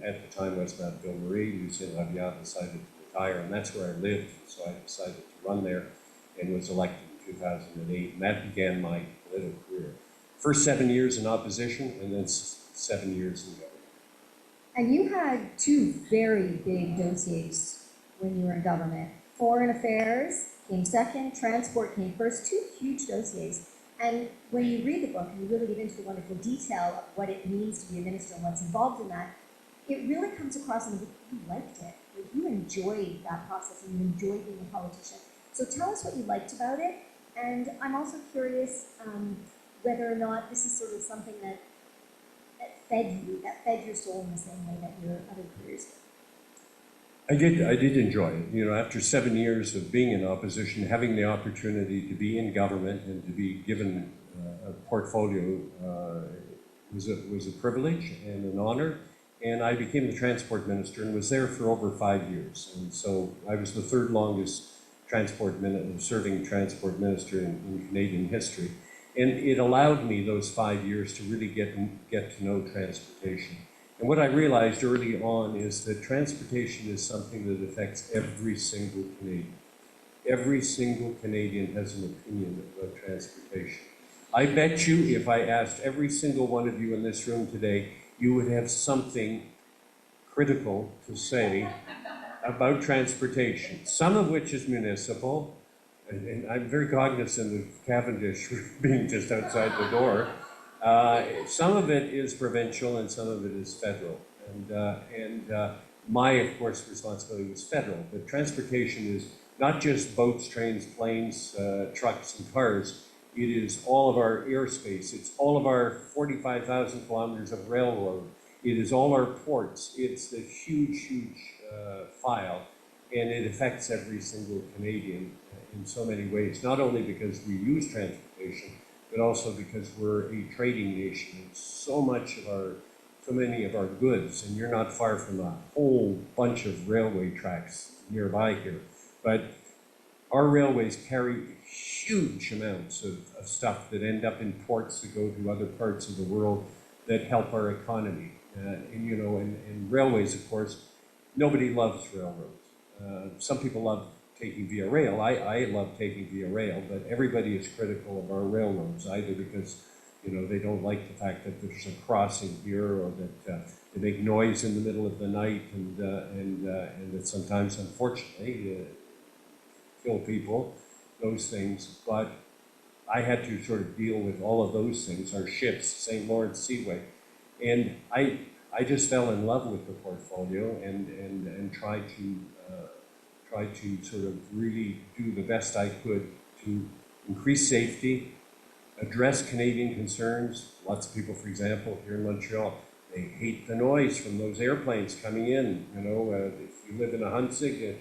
at the time was Madame Ville-Marie, Lucien Rabiard, decided to retire, and that's where I lived, so I decided to run there and was elected in 2008, and that began my political career. First 7 years in opposition, and then 7 years in government. And you had two very big dossiers when you were in government. Foreign affairs came second, transport came first, two huge dossiers. And when you read the book and you really get into the wonderful detail of what it means to be a minister and what's involved in that, it really comes across in the book that you liked it. Like you enjoyed that process and you enjoyed being a politician. So tell us what you liked about it. And I'm also curious whether or not this is sort of something that fed you, that fed your soul in the same way that your other careers did. I did enjoy it. After 7 years of being in opposition, having the opportunity to be in government and to be given a portfolio was a privilege and an honor. And I became the transport minister and was there for over 5 years. And so I was the third longest serving transport minister in Canadian history. And it allowed me those 5 years to really get to know transportation. And what I realized early on is that transportation is something that affects every single Canadian. Every single Canadian has an opinion about transportation. I bet you if I asked every single one of you in this room today, you would have something critical to say about transportation, some of which is municipal, and I'm very cognizant of Cavendish being just outside the door. Some of it is provincial and some of it is federal. And my, of course, responsibility was federal. But transportation is not just boats, trains, planes, trucks, and cars. It is all of our airspace. It's all of our 45,000 kilometers of railroad. It is all our ports. It's the huge, huge file. And it affects every single Canadian in so many ways, not only because we use transportation, but also because we're a trading nation. And so many of our goods, and you're not far from a whole bunch of railway tracks nearby here, but our railways carry huge amounts of stuff that end up in ports that go to other parts of the world that help our economy. And railways, of course, nobody loves railroads. Some people love taking via rail. I love taking via rail, but everybody is critical of our railroads, either because they don't like the fact that there's a crossing here, or that they make noise in the middle of the night, and that sometimes, unfortunately, kill people, those things. But I had to sort of deal with all of those things, our ships, St. Lawrence Seaway. And I just fell in love with the portfolio and tried to sort of really do the best I could to increase safety, address Canadian concerns. Lots of people, for example, here in Montreal, they hate the noise from those airplanes coming in. You know, if you live in a Hunsig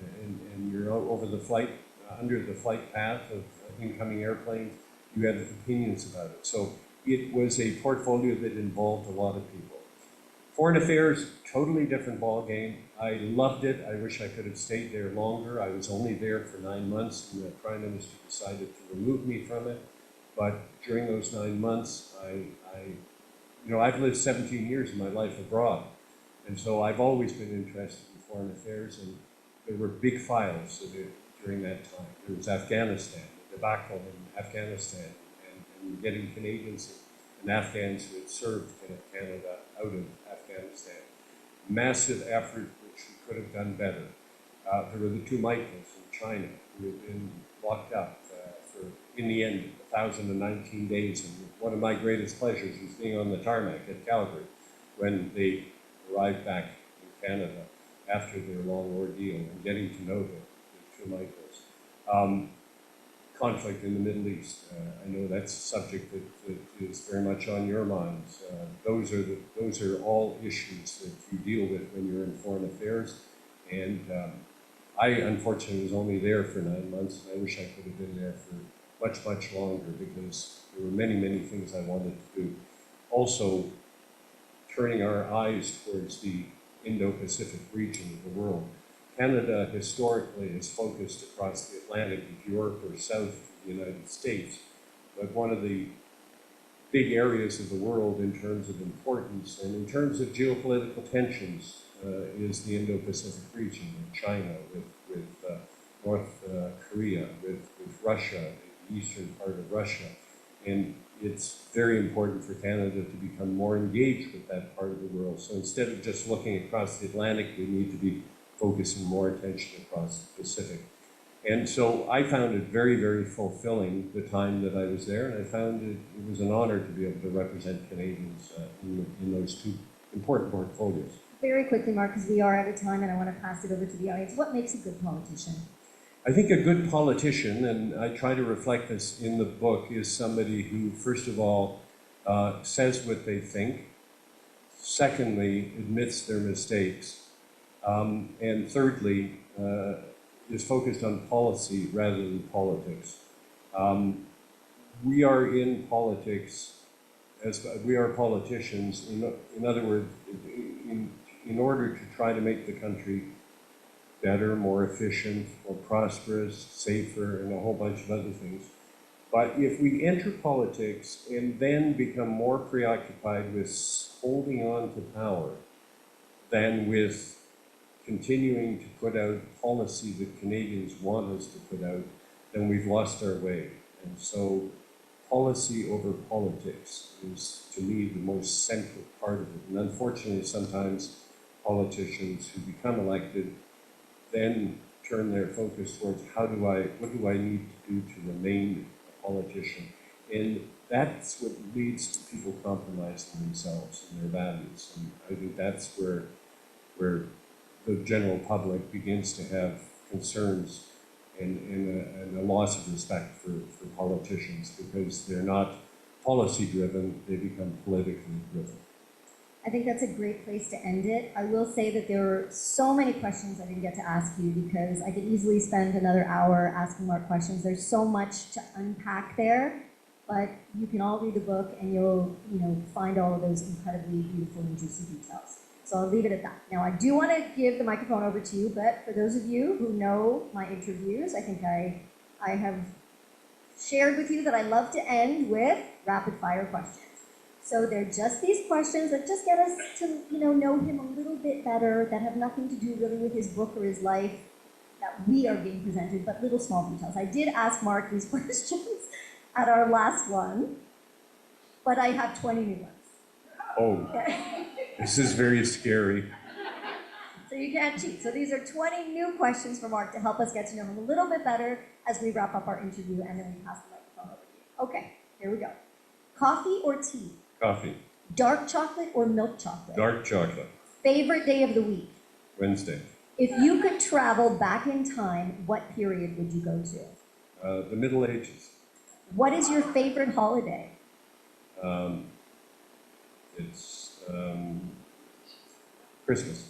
and you're out over the flight, under the flight path of incoming airplanes, you have opinions about it. So it was a portfolio that involved a lot of people. Foreign Affairs, totally different ballgame. I loved it. I wish I could have stayed there longer. I was only there for 9 months, and the Prime Minister decided to remove me from it. But during those 9 months, you know, I've lived 17 years of my life abroad, and so I've always been interested in foreign affairs, and there were big files during that time. There was Afghanistan, the debacle in Afghanistan, and getting Canadians and Afghans who had served in Canada out of Afghanistan. Massive effort which we could have done better. There were the two Michaels in China who had been locked up for, in the end, 1,019 days. And one of my greatest pleasures was being on the tarmac at Calgary when they arrived back in Canada after their long ordeal and getting to know the two Michaels. Conflict in the Middle East. I know that's a subject that is very much on your minds. Those are all issues that you deal with when you're in foreign affairs. And I unfortunately was only there for 9 months, and I wish I could have been there for much, much longer because there were many, many things I wanted to do. Also, turning our eyes towards the Indo-Pacific region of the world. Canada historically is focused across the Atlantic, if Europe or south of the United States. But one of the big areas of the world in terms of importance and in terms of geopolitical tensions is the Indo-Pacific region, with China, with North Korea, with Russia, the eastern part of Russia. And it's very important for Canada to become more engaged with that part of the world. So instead of just looking across the Atlantic, we need to be focusing more attention across the Pacific. And so I found it very, very fulfilling the time that I was there, and I found it was an honor to be able to represent Canadians in those two important portfolios. Very quickly, Mark, because we are out of time and I want to pass it over to the audience. What makes a good politician? I think a good politician, and I try to reflect this in the book, is somebody who, first of all, says what they think, secondly, admits their mistakes, and thirdly, is focused on policy rather than politics. We are in politics, as we are politicians, in other words, in order to try to make the country better, more efficient, more prosperous, safer, and a whole bunch of other things. But if we enter politics and then become more preoccupied with holding on to power than with continuing to put out policy that Canadians want us to put out, then we've lost our way. And so policy over politics is, to me, the most central part of it. And unfortunately, sometimes politicians who become elected then turn their focus towards what do I need to do to remain a politician? And that's what leads to people compromising themselves and their values. And I think that's where the general public begins to have concerns and a loss of respect for politicians because they're not policy driven, they become politically driven. I think that's a great place to end it. I will say that there were so many questions I didn't get to ask you because I could easily spend another hour asking more questions. There's so much to unpack there, but you can all read the book and you'll find all of those incredibly beautiful and juicy details. So I'll leave it at that. Now I do want to give the microphone over to you, but for those of you who know my interviews, I think I have shared with you that I love to end with rapid fire questions. So they're just these questions that just get us to know him a little bit better, that have nothing to do really with his book or his life that we are being presented, but little small details. I did ask Mark these questions at our last one, but I have 20 new ones. Oh, Okay. This is very scary. So you can't cheat. So these are 20 new questions for Mark to help us get to know him a little bit better as we wrap up our interview, and then we pass the microphone over to you. Okay, here we go. Coffee or tea? Coffee. Dark chocolate or milk chocolate? Dark chocolate. Favorite day of the week? Wednesday. If you could travel back in time, what period would you go to? The Middle Ages. What is your favorite holiday? It's Christmas.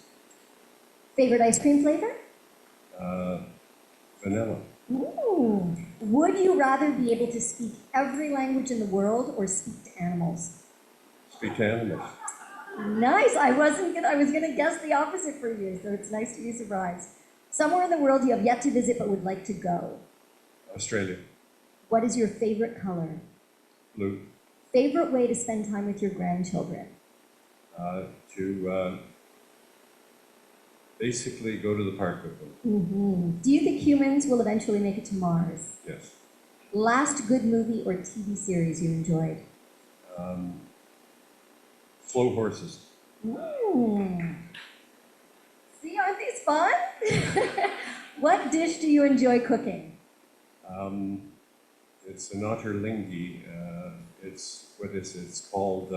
Favorite ice cream flavor? Vanilla. Ooh. Would you rather be able to speak every language in the world or speak to animals? Speak to animals. Nice. I was gonna guess the opposite for you, so it's nice to be surprised. Somewhere in the world you have yet to visit but would like to go. Australia. What is your favorite color? Blue. Favorite way to spend time with your grandchildren? To basically go to the park with them. Mm-hmm. Do you think humans will eventually make it to Mars? Yes. Last good movie or TV series you enjoyed? Slow horses. Mm. See, aren't these fun? What dish do you enjoy cooking? It's an otterlingi. It's called.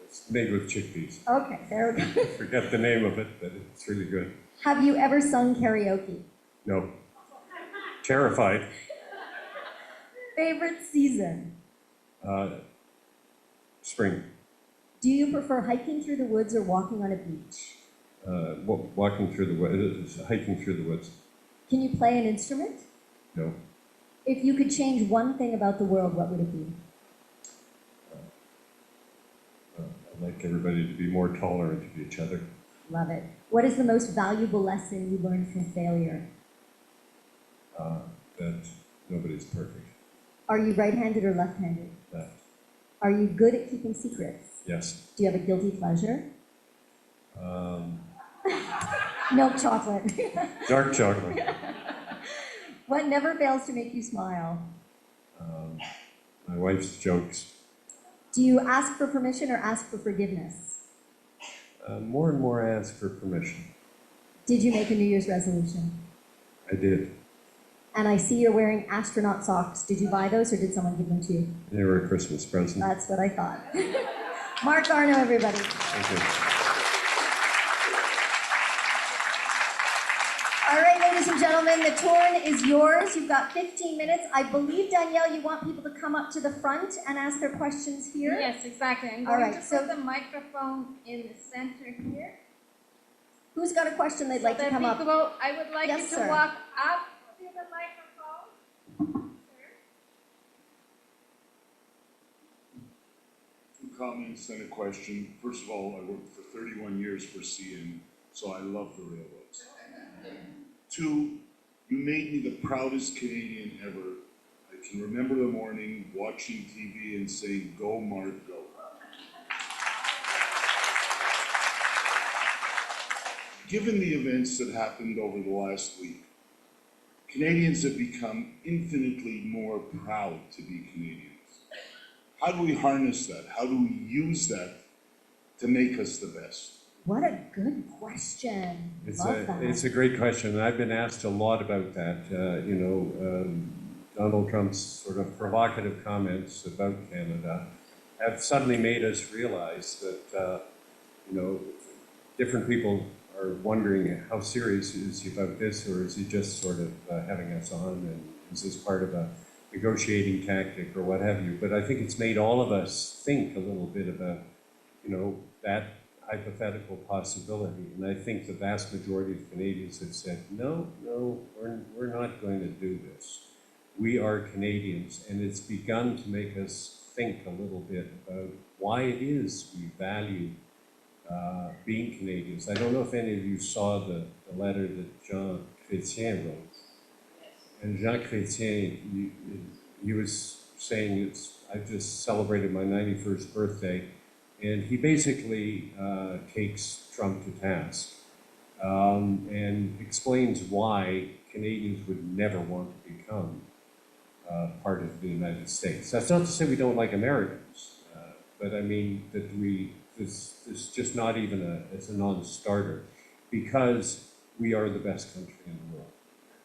It's made with chickpeas. Okay, there we go. Forget the name of it, but it's really good. Have you ever sung karaoke? No. Terrified. Favorite season? Spring. Do you prefer hiking through the woods or walking on a beach? Walking through the woods, hiking through the woods. Can you play an instrument? No. If you could change one thing about the world, what would it be? I'd like everybody to be more tolerant of each other. Love it. What is the most valuable lesson you learned from failure? That nobody's perfect. Are you right-handed or left-handed? Left. Are you good at keeping secrets? Yes. Do you have a guilty pleasure? Milk chocolate. Dark chocolate. What never fails to make you smile? My wife's jokes. Do you ask for permission or ask for forgiveness? More and more ask for permission. Did you make a New Year's resolution? I did. And I see you're wearing astronaut socks. Did you buy those or did someone give them to you? They were a Christmas present. That's what I thought. Marc Garneau, everybody. Thank you. All right, ladies and gentlemen, the turn is yours. You've got 15 minutes. I believe, Danielle, you want people to come up to the front and ask their questions here? Yes, exactly. I'm All going right, to so- put the microphone in the center here. Who's got a question they'd like to come up? I would like Yes, you to sir. walk up to the microphone. Two comments and a question. First of all, I worked for 31 years for CN, so I love the railroads. Two, you made me the proudest Canadian ever. I can remember the morning watching TV and saying, "Go, Mark, go." Given the events that happened over the last week, Canadians have become infinitely more proud to be Canadians. How do we harness that? How do we use that to make us the best? What a good question. Love that. It's a great question, and I've been asked a lot about that. Donald Trump's sort of provocative comments about Canada have suddenly made us realize that, different people are wondering how serious is he about this, or is he just sort of having us on, and is this part of a negotiating tactic or what have you? But I think it's made all of us think a little bit about, that hypothetical possibility. And I think the vast majority of Canadians have said, no, we're not going to do this. We are Canadians, and it's begun to make us think a little bit about why it is we value being Canadians. I don't know if any of you saw the letter that Jean Chrétien wrote. And Jean Chrétien, he was saying, I've just celebrated my 91st birthday, and he basically takes Trump to task and explains why Canadians would never want to become part of the United States. That's not to say we don't like Americans, but I mean that it's just not even it's a non-starter, because we are the best country in the world.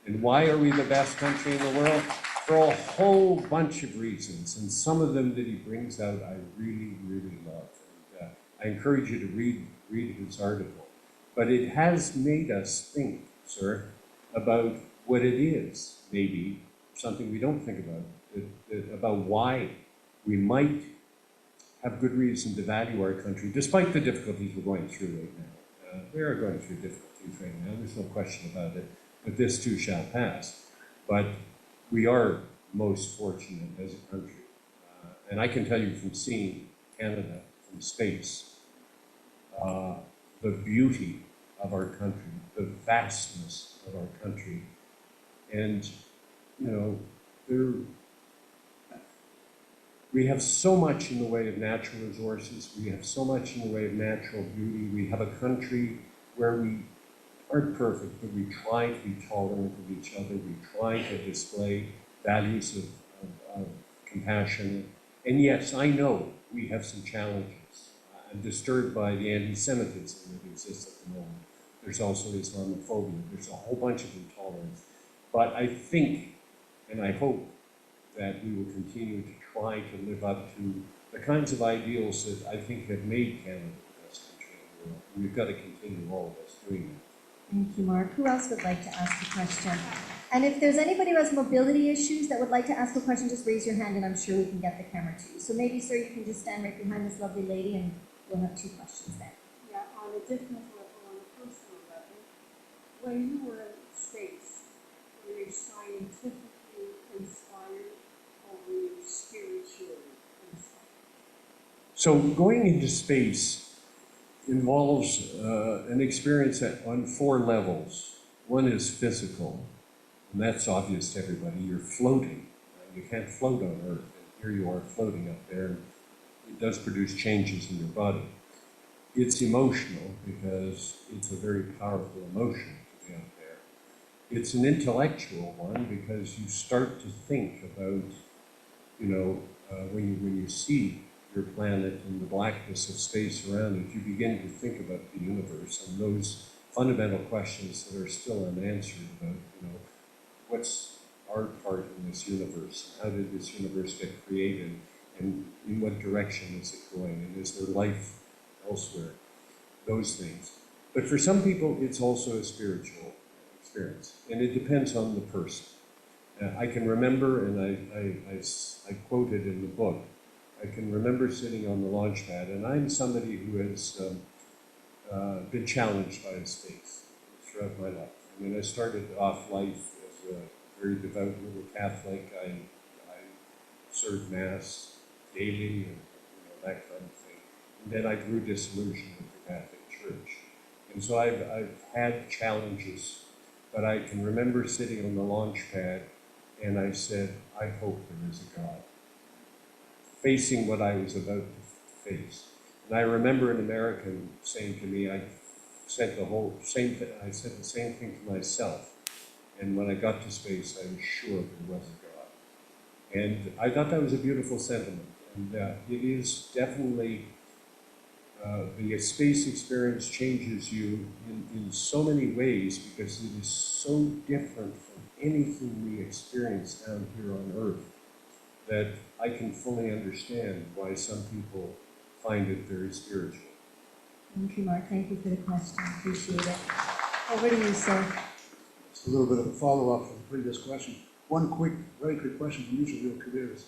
And why are we the best country in the world? for a whole bunch of reasons, and some of them that he brings out I really, really love. And I encourage you to read his article. But it has made us think, sir, about what it is, maybe, something we don't think about, about why we might have good reason to value our country, despite the difficulties we're going through right now. We are going through difficulties right now, there's no question about it, but this too shall pass. But we are most fortunate as a country. And I can tell you from seeing Canada from space, the beauty of our country, the vastness of our country. And, you know, we have so much in the way of natural resources, we have so much in the way of natural beauty. We have a country where we aren't perfect, but we try to be tolerant of each other. We try to display values of compassion. And yes, I know we have some challenges. I'm disturbed by the anti-Semitism that exists at the moment. There's also Islamophobia. There's a whole bunch of intolerance. But I think, and I hope, that we will continue to try to live up to the kinds of ideals that I think have made Canada the best country in the world. And we've got to continue, all of us, doing that. Thank you, Mark. Who else would like to ask a question? And if there's anybody who has mobility issues that would like to ask a question, just raise your hand and I'm sure we can get the camera to you. So maybe, sir, you can just stand right behind this lovely lady and we'll have 2 questions then. Yeah, on a different level, on a personal level, when you were in space, were you scientifically inspired or were you spiritually inspired? So going into space involves an experience on 4 levels. One is physical, and that's obvious to everybody. You're floating. You can't float on Earth, and here you are floating up there. It does produce changes in your body. It's emotional because it's a very powerful emotion to be up there. It's an intellectual one because you start to think about, you know, when you see your planet and the blackness of space around it, you begin to think about the universe and those fundamental questions that are still unanswered about, you know, what's our part in this universe? How did this universe get created? And in what direction is it going? And is there life elsewhere? Those things. But for some people, it's also a spiritual experience. And it depends on the person. I can remember, and I quoted in the book, I can remember sitting on the launch pad, and I'm somebody who has been challenged by space throughout my life. I mean, I started off life as a very devout little Catholic. I served Mass daily, and that kind of thing. And then I grew disillusioned with the Catholic Church. And so I've had challenges, but I can remember sitting on the launch pad, and I said, I hope there is a God, facing what I was about to face. And I remember an American saying to me, I said the same thing to myself. And when I got to space, I was sure there was a God. And I thought that was a beautiful sentiment. And it is definitely, the space experience changes you in so many ways because it is so different from anything we experience down here on Earth that I can fully understand why some people find it very spiritual. Thank you, Mark. Thank you for the question. Appreciate it. Over to you, sir. It's a little bit of a follow-up from the previous question. One very quick question from each of your careers.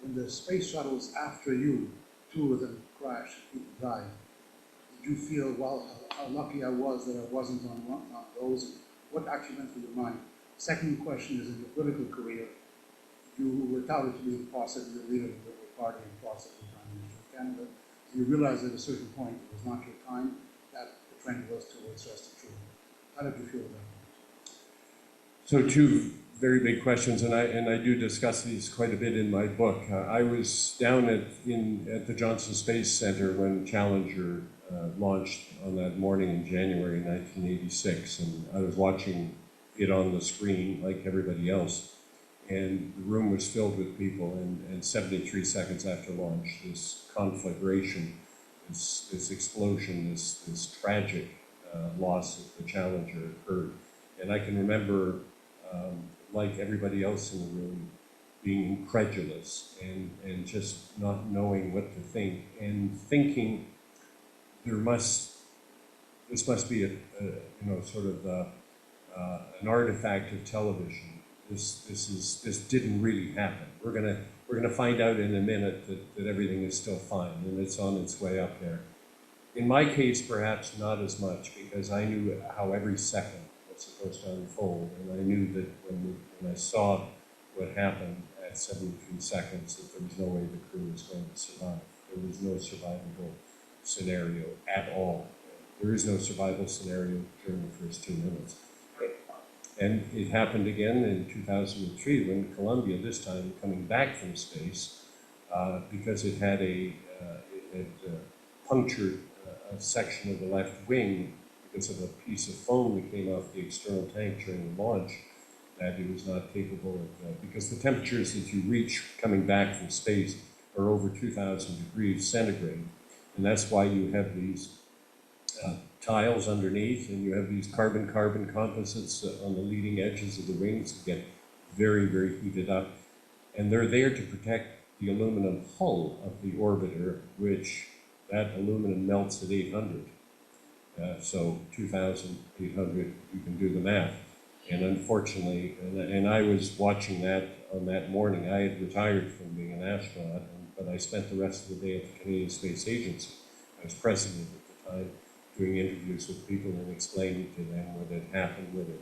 When the space shuttle was after you, 2 of them crashed, people died. Did you feel, well, how lucky I was that I wasn't on those? What actually went through your mind? Second question is, in your political career, you were touted to be possibly the leader of the Liberal Party and possibly Prime Minister of Canada. You realized at a certain point it was not your time, that the trend was towards restitution. How did you feel about that? So 2 very big questions, and I do discuss these quite a bit in my book. I was down at the Johnson Space Center when Challenger launched on that morning in January 1986, and I was watching it on the screen like everybody else. And the room was filled with people, and 73 seconds after launch, this conflagration, this explosion, this tragic loss of the Challenger occurred. And I can remember like everybody else in the room, being incredulous and just not knowing what to think, and thinking this must be an artifact of television. This didn't really happen. We're gonna find out in a minute that everything is still fine and it's on its way up there. In my case, perhaps not as much, because I knew how every second was supposed to unfold, and I knew that when I saw what happened at 73 seconds, that there was no way the crew was going to survive. There was no survivable scenario at all. There is no survival scenario during the first 2 minutes. And it happened again in 2003 when Columbia, this time coming back from space, because it had punctured a section of the left wing because of a piece of foam that came off the external tank during the launch, that it was not capable of, because the temperatures that you reach coming back from space are over 2,000 degrees centigrade. And that's why you have these tiles underneath, and you have these carbon-carbon composites on the leading edges of the wings that get very, very heated up. And they're there to protect the aluminum hull of the orbiter, which that aluminum melts at 800. So 2,800, you can do the math. And unfortunately, and I was watching that on that morning. I had retired from being an astronaut, but I spent the rest of the day at the Canadian Space Agency. I was president at the time, doing interviews with people and explaining to them what had happened when it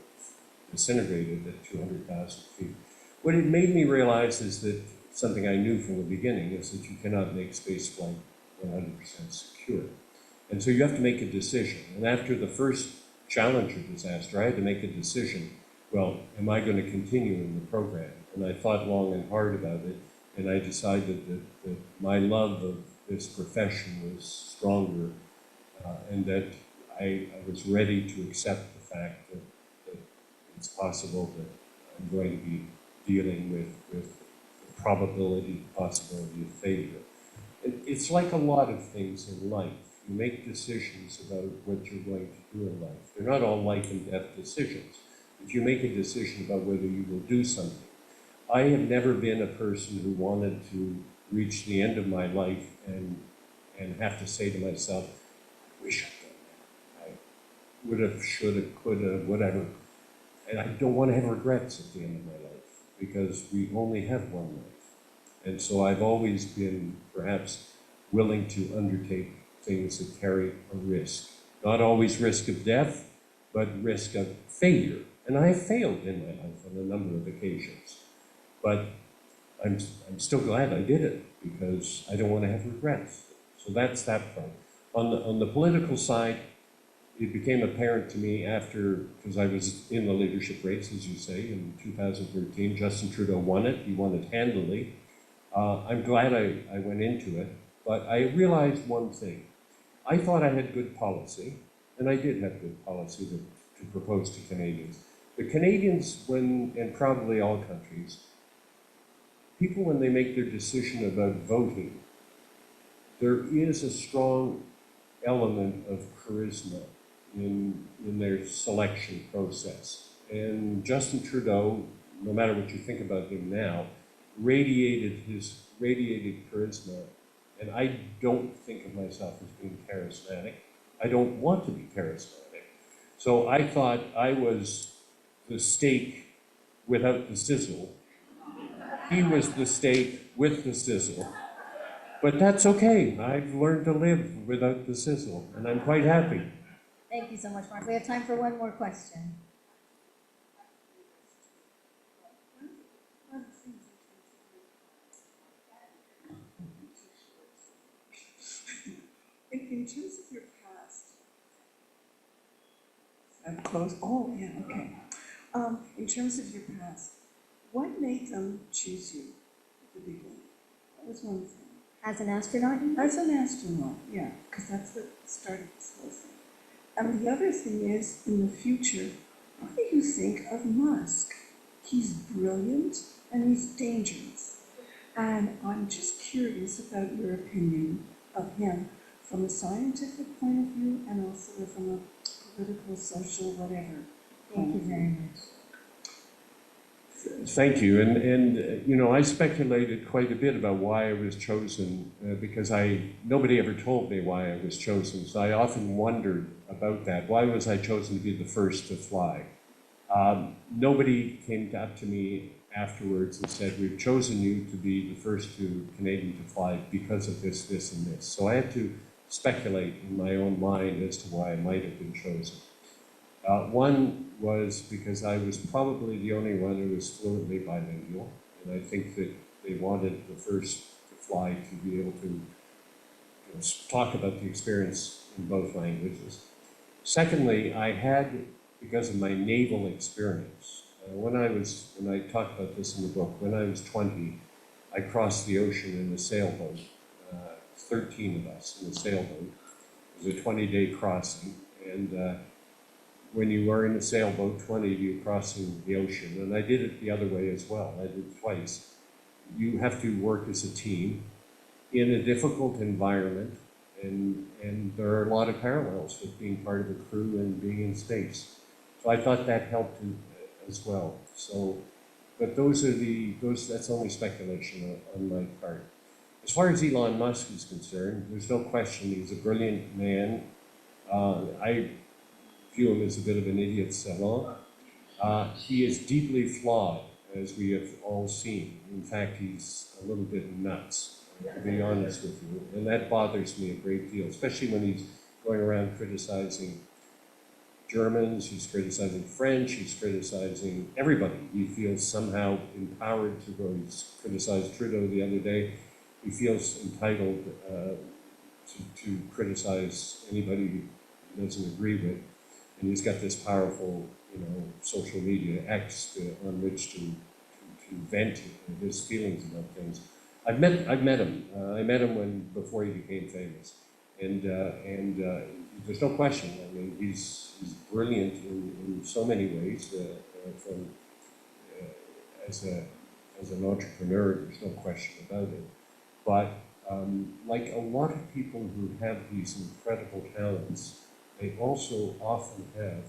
disintegrated at 200,000 feet. What it made me realize is that something I knew from the beginning is that you cannot make spaceflight 100% secure. And so you have to make a decision. And after the first Challenger disaster, I had to make a decision. Well, am I going to continue in the program? And I thought long and hard about it, and I decided that my love of this profession was stronger, and that I was ready to accept the fact that it's possible that I'm going to be dealing with the probability, possibility of failure. It's like a lot of things in life. You make decisions about what you're going to do in life. They're not all life and death decisions, but you make a decision about whether you will do something. I have never been a person who wanted to reach the end of my life and have to say to myself, I wish I'd done that. I would have, should have, could have, whatever. And I don't want to have regrets at the end of my life, because we only have one life. And so I've always been perhaps willing to undertake things that carry a risk. Not always risk of death, but risk of failure. And I have failed in my life on a number of occasions. But I'm still glad I did it, because I don't want to have regrets. So that's that part. On the political side, it became apparent to me after, because I was in the leadership race, as you say, in 2013. Justin Trudeau won it. He won it handily. I'm glad I went into it, but I realized one thing. I thought I had good policy, and I did have good policy to propose to Canadians. The Canadians, and probably all countries, people, when they make their decision about voting, there is a strong element of charisma in their selection process. And Justin Trudeau, no matter what you think about him now, radiated charisma. And I don't think of myself as being charismatic. I don't want to be charismatic. So I thought I was the steak without the sizzle. He was the steak with the sizzle. But that's okay. I've learned to live without the sizzle, and I'm quite happy. Thank you so much, Mark. We have time for one more question. In terms of your past, I'm close. Oh, yeah, okay. In terms of your past, what made them choose you at the beginning? That was one thing. As an astronaut? As an astronaut, yeah, because that's what started this whole thing. And the other thing is, in the future, what do you think of Musk? He's brilliant and he's dangerous. And I'm just curious about your opinion of him from a scientific point of view and also from a political, social, whatever. Thank you very much. Thank you. You know, I speculated quite a bit about why I was chosen because nobody ever told me why I was chosen. So I often wondered about that. Why was I chosen to be the first to fly? Nobody came up to me afterwards and said, we've chosen you to be the first Canadian to fly because of this, this, and this. So I had to speculate in my own mind as to why I might have been chosen. One was because I was probably the only one who was fluently bilingual, and I think that they wanted the first to fly to be able to talk about the experience in both languages. Secondly, I had, because of my naval experience, when I talk about this in the book, when I was 20, I crossed the ocean in a sailboat, 13 of us in a sailboat. It was a 20-day crossing, and when you are in a sailboat, 20 of you crossing the ocean, and I did it the other way as well, I did it twice. You have to work as a team in a difficult environment, and there are a lot of parallels with being part of a crew and being in space. So I thought that helped as well. So, but that's only speculation on my part. As far as Elon Musk is concerned, there's no question he's a brilliant man. I view him as a bit of an idiot savant. He is deeply flawed, as we have all seen. In fact, he's a little bit nuts, to be honest with you. And that bothers me a great deal, especially when he's going around criticizing Germans, he's criticizing French, he's criticizing everybody. He feels somehow empowered to go. He's criticized Trudeau the other day. He feels entitled to criticize anybody he doesn't agree with. And he's got this powerful, social media X on which to vent his feelings about things. I've met him. I met him before he became famous, and there's no question. I mean, he's brilliant in so many ways. As an entrepreneur, there's no question about it. But like a lot of people who have these incredible talents, they also often have